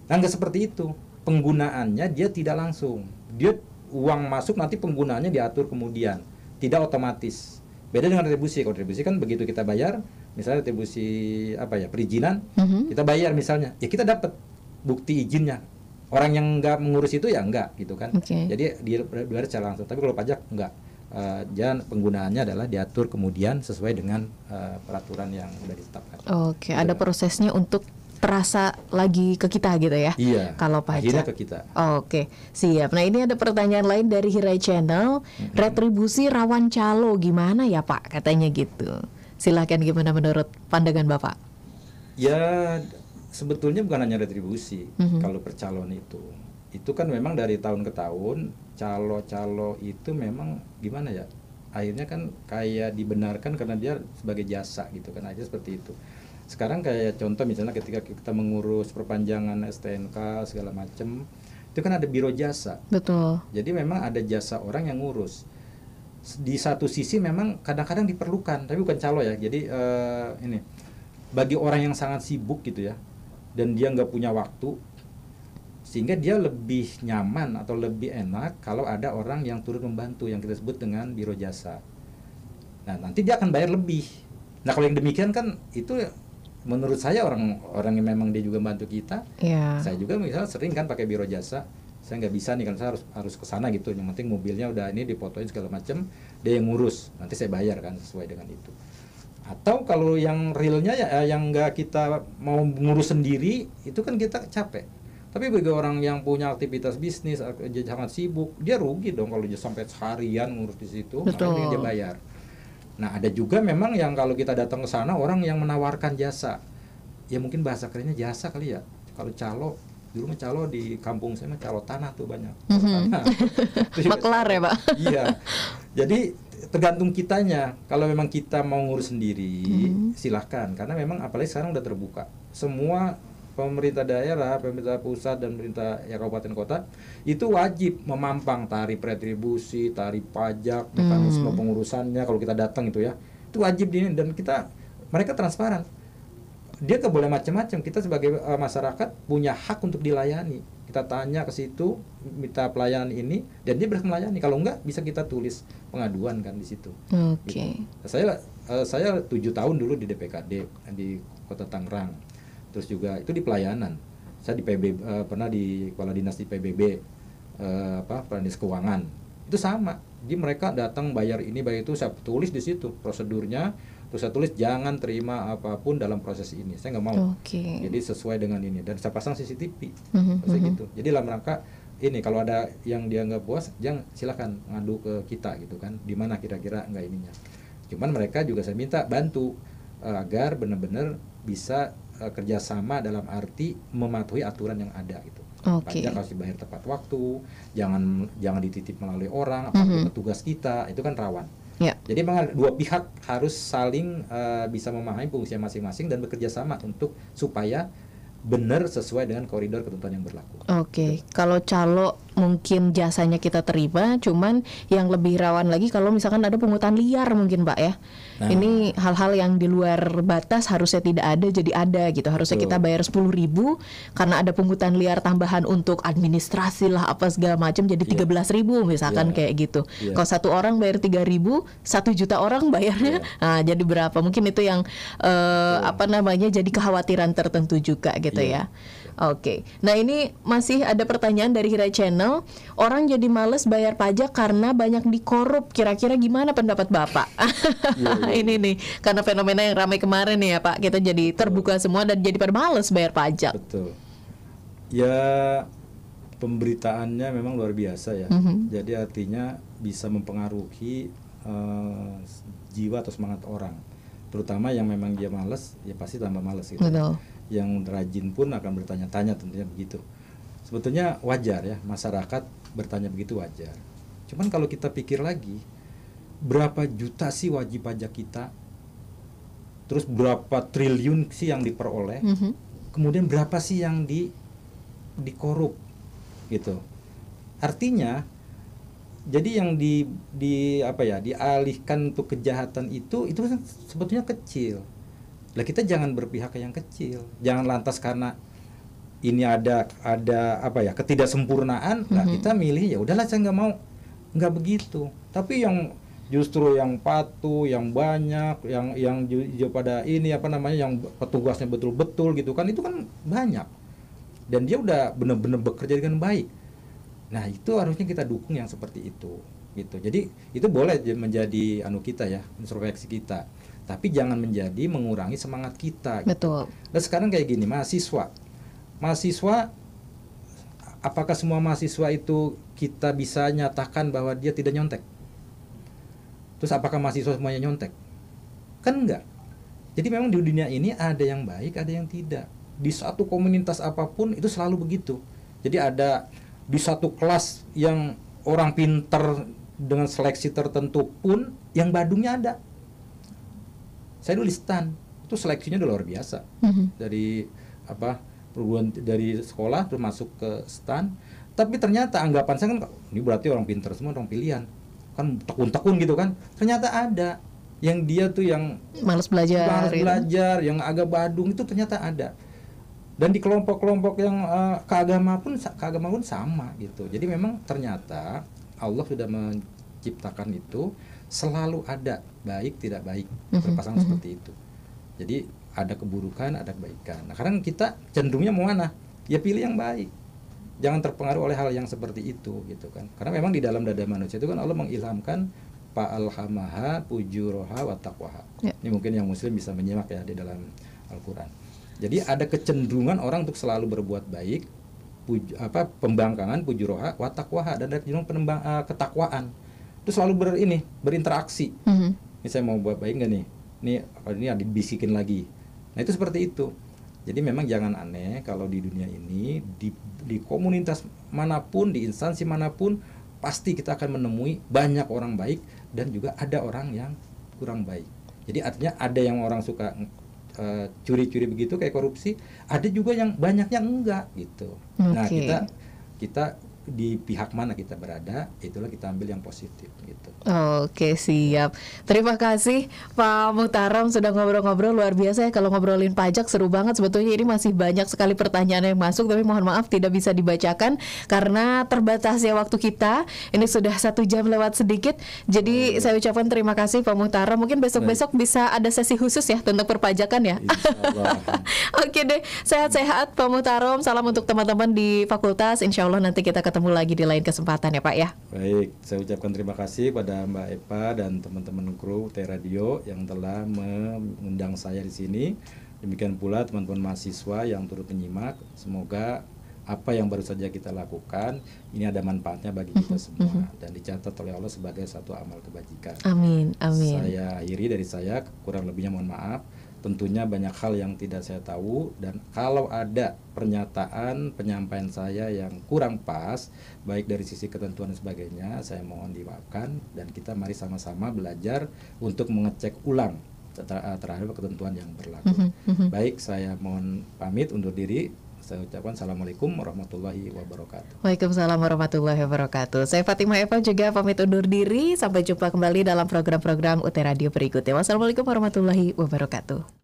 Nah nggak seperti itu. Penggunaannya dia tidak langsung. Dia uang masuk nanti penggunaannya diatur kemudian. Tidak otomatis. Beda dengan retribusi. Kalau retribusi kan begitu kita bayar, misalnya retribusi perizinan, kita bayar misalnya, ya kita dapat bukti izinnya. Orang yang nggak mengurus itu ya enggak gitu kan. Jadi dia bayar secara langsung. Tapi kalau pajak enggak. Dan penggunaannya adalah diatur kemudian sesuai dengan peraturan yang sudah ditetapkan. Ada prosesnya untuk terasa lagi ke kita gitu ya. Iya. Kalau pajak. Akhirnya ke kita. Siap. Nah ini ada pertanyaan lain dari Hirai Channel. Retribusi rawan calo gimana ya Pak? Katanya gitu. Silahkan, gimana menurut pandangan Bapak? Ya sebetulnya bukan hanya retribusi. Kalau percalon itu kan memang dari tahun ke tahun calo-calo itu memang gimana ya, akhirnya kan kayak dibenarkan karena dia sebagai jasa gitu kan, aja seperti itu. Sekarang kayak contoh misalnya ketika kita mengurus perpanjangan STNK segala macam, itu kan ada biro jasa. Betul. Jadi memang ada jasa orang yang ngurus. Di satu sisi memang kadang-kadang diperlukan, tapi bukan calo ya. Jadi ini bagi orang yang sangat sibuk gitu ya, dan dia nggak punya waktu, sehingga dia lebih nyaman atau lebih enak kalau ada orang yang turut membantu yang kita sebut dengan biro jasa. Nah, nanti dia akan bayar lebih. Nah, kalau yang demikian kan itu menurut saya orang yang memang dia juga bantu kita. Saya juga misalnya sering kan pakai biro jasa. Saya nggak bisa nih kan, saya harus ke sana gitu. Yang penting mobilnya udah ini difotoin segala macam, dia yang ngurus. Nanti saya bayar kan sesuai dengan itu. Atau kalau yang realnya ya yang nggak kita mau ngurus sendiri, itu kan kita capek. Tapi bagi orang yang punya aktivitas bisnis, sangat sibuk, dia rugi dong kalau dia sampai seharian ngurus di situ, makanya dia bayar. Nah, ada juga memang yang kalau kita datang ke sana orang yang menawarkan jasa. Ya mungkin bahasa kerennya jasa kali ya. Kalau calo, dulu mah calo di kampung saya mah calo tanah tuh banyak. Maklar ya, Pak? Iya. Jadi tergantung kitanya. Kalau memang kita mau ngurus sendiri, silahkan. Karena memang apalagi sekarang udah terbuka. Semua pemerintah daerah, pemerintah pusat dan pemerintah ya kabupaten kota itu wajib memampang tarif retribusi, tarif pajak, mekanisme pengurusannya kalau kita datang itu ya. Itu wajib dan mereka transparan. Dia nggak boleh macam-macam. Kita sebagai masyarakat punya hak untuk dilayani. Kita tanya ke situ, minta pelayanan ini, dan dia berhasil melayani. Kalau enggak, bisa kita tulis pengaduan kan di situ. Oke. Gitu. Saya 7 tahun dulu di DPKD di Kota Tangerang. Terus juga itu di pelayanan. Saya di PBB pernah di kepala dinas di PBB kepala dinas keuangan. Itu sama. Jadi mereka datang bayar ini bayar itu, saya tulis di situ prosedurnya. Terus saya tulis jangan terima apapun dalam proses ini. Saya nggak mau. Jadi sesuai dengan ini dan saya pasang CCTV. Gitu. Jadi dalam rangka ini kalau ada yang dia nggak puas, jangan silakan ngadu ke kita gitu kan. Di mana kira-kira nggak ininya. Cuman mereka juga saya minta bantu agar benar-benar bisa kerjasama dalam arti mematuhi aturan yang ada gitu. Pajak harus dibayar tepat waktu, jangan dititip melalui orang, apalagi petugas kita itu kan rawan. Jadi memang dua pihak harus saling bisa memahami fungsinya masing-masing dan bekerja sama supaya benar sesuai dengan koridor ketentuan yang berlaku. Kalau calo mungkin jasanya kita terima, cuman yang lebih rawan lagi kalau misalkan ada pungutan liar mungkin Pak ya. Ini hal-hal yang di luar batas harusnya tidak ada jadi ada gitu. Harusnya kita bayar 10.000 karena ada pungutan liar tambahan untuk administrasi lah apa segala macam jadi 13.000 misalkan kayak gitu. Kalau satu orang bayar 3.000, 1 juta orang bayarnya jadi berapa? Mungkin itu yang jadi kekhawatiran tertentu juga gitu ya. Nah ini masih ada pertanyaan dari Hira Channel. Orang jadi males bayar pajak karena banyak dikorup. Kira-kira gimana pendapat Bapak? Ini nih karena fenomena yang ramai kemarin nih ya Pak. Kita jadi terbuka semua dan jadi pada males bayar pajak. Betul. Ya pemberitaannya memang luar biasa ya. Jadi artinya bisa mempengaruhi jiwa atau semangat orang. Terutama yang memang dia males, ya pasti tambah males gitu. Yang rajin pun akan bertanya-tanya tentunya begitu. Sebetulnya wajar ya masyarakat bertanya begitu wajar. Cuman kalau kita pikir lagi, berapa juta sih wajib pajak kita? Terus berapa triliun sih yang diperoleh? Kemudian berapa sih yang dikorup gitu? Artinya jadi yang dialihkan untuk kejahatan itu kan sebetulnya kecil. Lah kita jangan berpihak ke yang kecil. Jangan lantas karena ini ada ketidaksempurnaan, lah kita milih ya udahlah saya nggak mau. Nggak begitu. Tapi yang justru yang patuh, yang banyak, yang pada ini yang petugasnya betul-betul gitu kan, itu kan banyak. Dan dia udah benar-benar bekerja dengan baik. Nah, itu harusnya kita dukung yang seperti itu gitu. Jadi itu boleh menjadi kita ya, introspeksi kita. Tapi jangan menjadi mengurangi semangat kita. Betul. Gitu. Dan sekarang kayak gini, mahasiswa, apakah semua mahasiswa itu kita bisa nyatakan bahwa dia tidak nyontek? Terus apakah mahasiswa semuanya nyontek? Kan enggak. Jadi memang di dunia ini ada yang baik, ada yang tidak. Di satu komunitas apapun itu selalu begitu. Jadi ada di satu kelas yang orang pinter dengan seleksi tertentu pun yang badungnya ada. Saya dulu di STAN, itu seleksinya udah luar biasa. Dari dari sekolah terus masuk ke STAN, tapi ternyata anggapan saya kan ini berarti orang pinter semua, orang pilihan. Kan tekun-tekun gitu kan. Ternyata ada yang dia tuh yang malas belajar, yang agak badung itu ternyata ada. Dan di kelompok-kelompok yang keagamaan pun sama gitu. Jadi memang ternyata Allah sudah menciptakan itu selalu ada baik tidak baik berpasangan seperti itu. Jadi ada keburukan, ada kebaikan. Nah, sekarang kita cenderungnya mau mana? Ya pilih yang baik. Jangan terpengaruh oleh hal yang seperti itu gitu kan. Karena memang di dalam dada manusia itu kan Allah mengilhamkan fa'alhamaha fujuraha wa taqwaha. Ini mungkin yang muslim bisa menyimak ya di dalam Al-Qur'an. Jadi ada kecenderungan orang untuk selalu berbuat baik, pembangkangan fujuraha wa taqwaha, dan ada kecenderungan ketakwaan. Itu selalu berinteraksi. Ini saya mau buat baik nggak nih? Ini dibisikin lagi. Nah itu seperti itu. Jadi memang jangan aneh kalau di dunia ini di komunitas manapun, di instansi manapun, pasti kita akan menemui banyak orang baik dan juga ada orang yang kurang baik. Jadi artinya ada yang orang suka curi-curi begitu kayak korupsi, ada juga yang banyaknya enggak gitu. Nah kita di pihak mana kita berada, itulah kita ambil yang positif gitu. Oke, siap. Terima kasih Pak Muhtaram sudah ngobrol-ngobrol, luar biasa ya. Kalau ngobrolin pajak seru banget. Sebetulnya ini masih banyak sekali pertanyaan yang masuk, tapi mohon maaf tidak bisa dibacakan karena terbatasnya waktu kita. Ini sudah 1 jam lewat sedikit. Jadi saya ucapkan terima kasih Pak Muhtaram. Mungkin besok-besok bisa ada sesi khusus ya tentang perpajakan ya. Oke deh, sehat-sehat Pak Muhtaram. Salam untuk teman-teman di fakultas. Insya Allah nanti kita ketemu lagi di lain kesempatan ya Pak ya. Baik, saya ucapkan terima kasih pada Mbak Epa dan teman-teman kru T Radio yang telah mengundang saya di sini. Demikian pula teman-teman mahasiswa yang turut menyimak. Semoga apa yang baru saja kita lakukan ini ada manfaatnya bagi kita semua dan dicatat oleh Allah sebagai satu amal kebajikan. Amin, amin. Saya akhiri dari saya, kurang lebihnya mohon maaf. Tentunya banyak hal yang tidak saya tahu, dan kalau ada pernyataan penyampaian saya yang kurang pas, baik dari sisi ketentuan dan sebagainya, saya mohon dimaafkan, dan kita mari sama-sama belajar untuk mengecek ulang terhadap ketentuan yang berlaku. Baik, saya mohon pamit undur diri. Saya ucapkan Assalamualaikum warahmatullahi wabarakatuh. Waalaikumsalam warahmatullahi wabarakatuh. Saya Fatimah Eva juga pamit undur diri. Sampai jumpa kembali dalam program-program UT Radio berikutnya. Wassalamualaikum warahmatullahi wabarakatuh.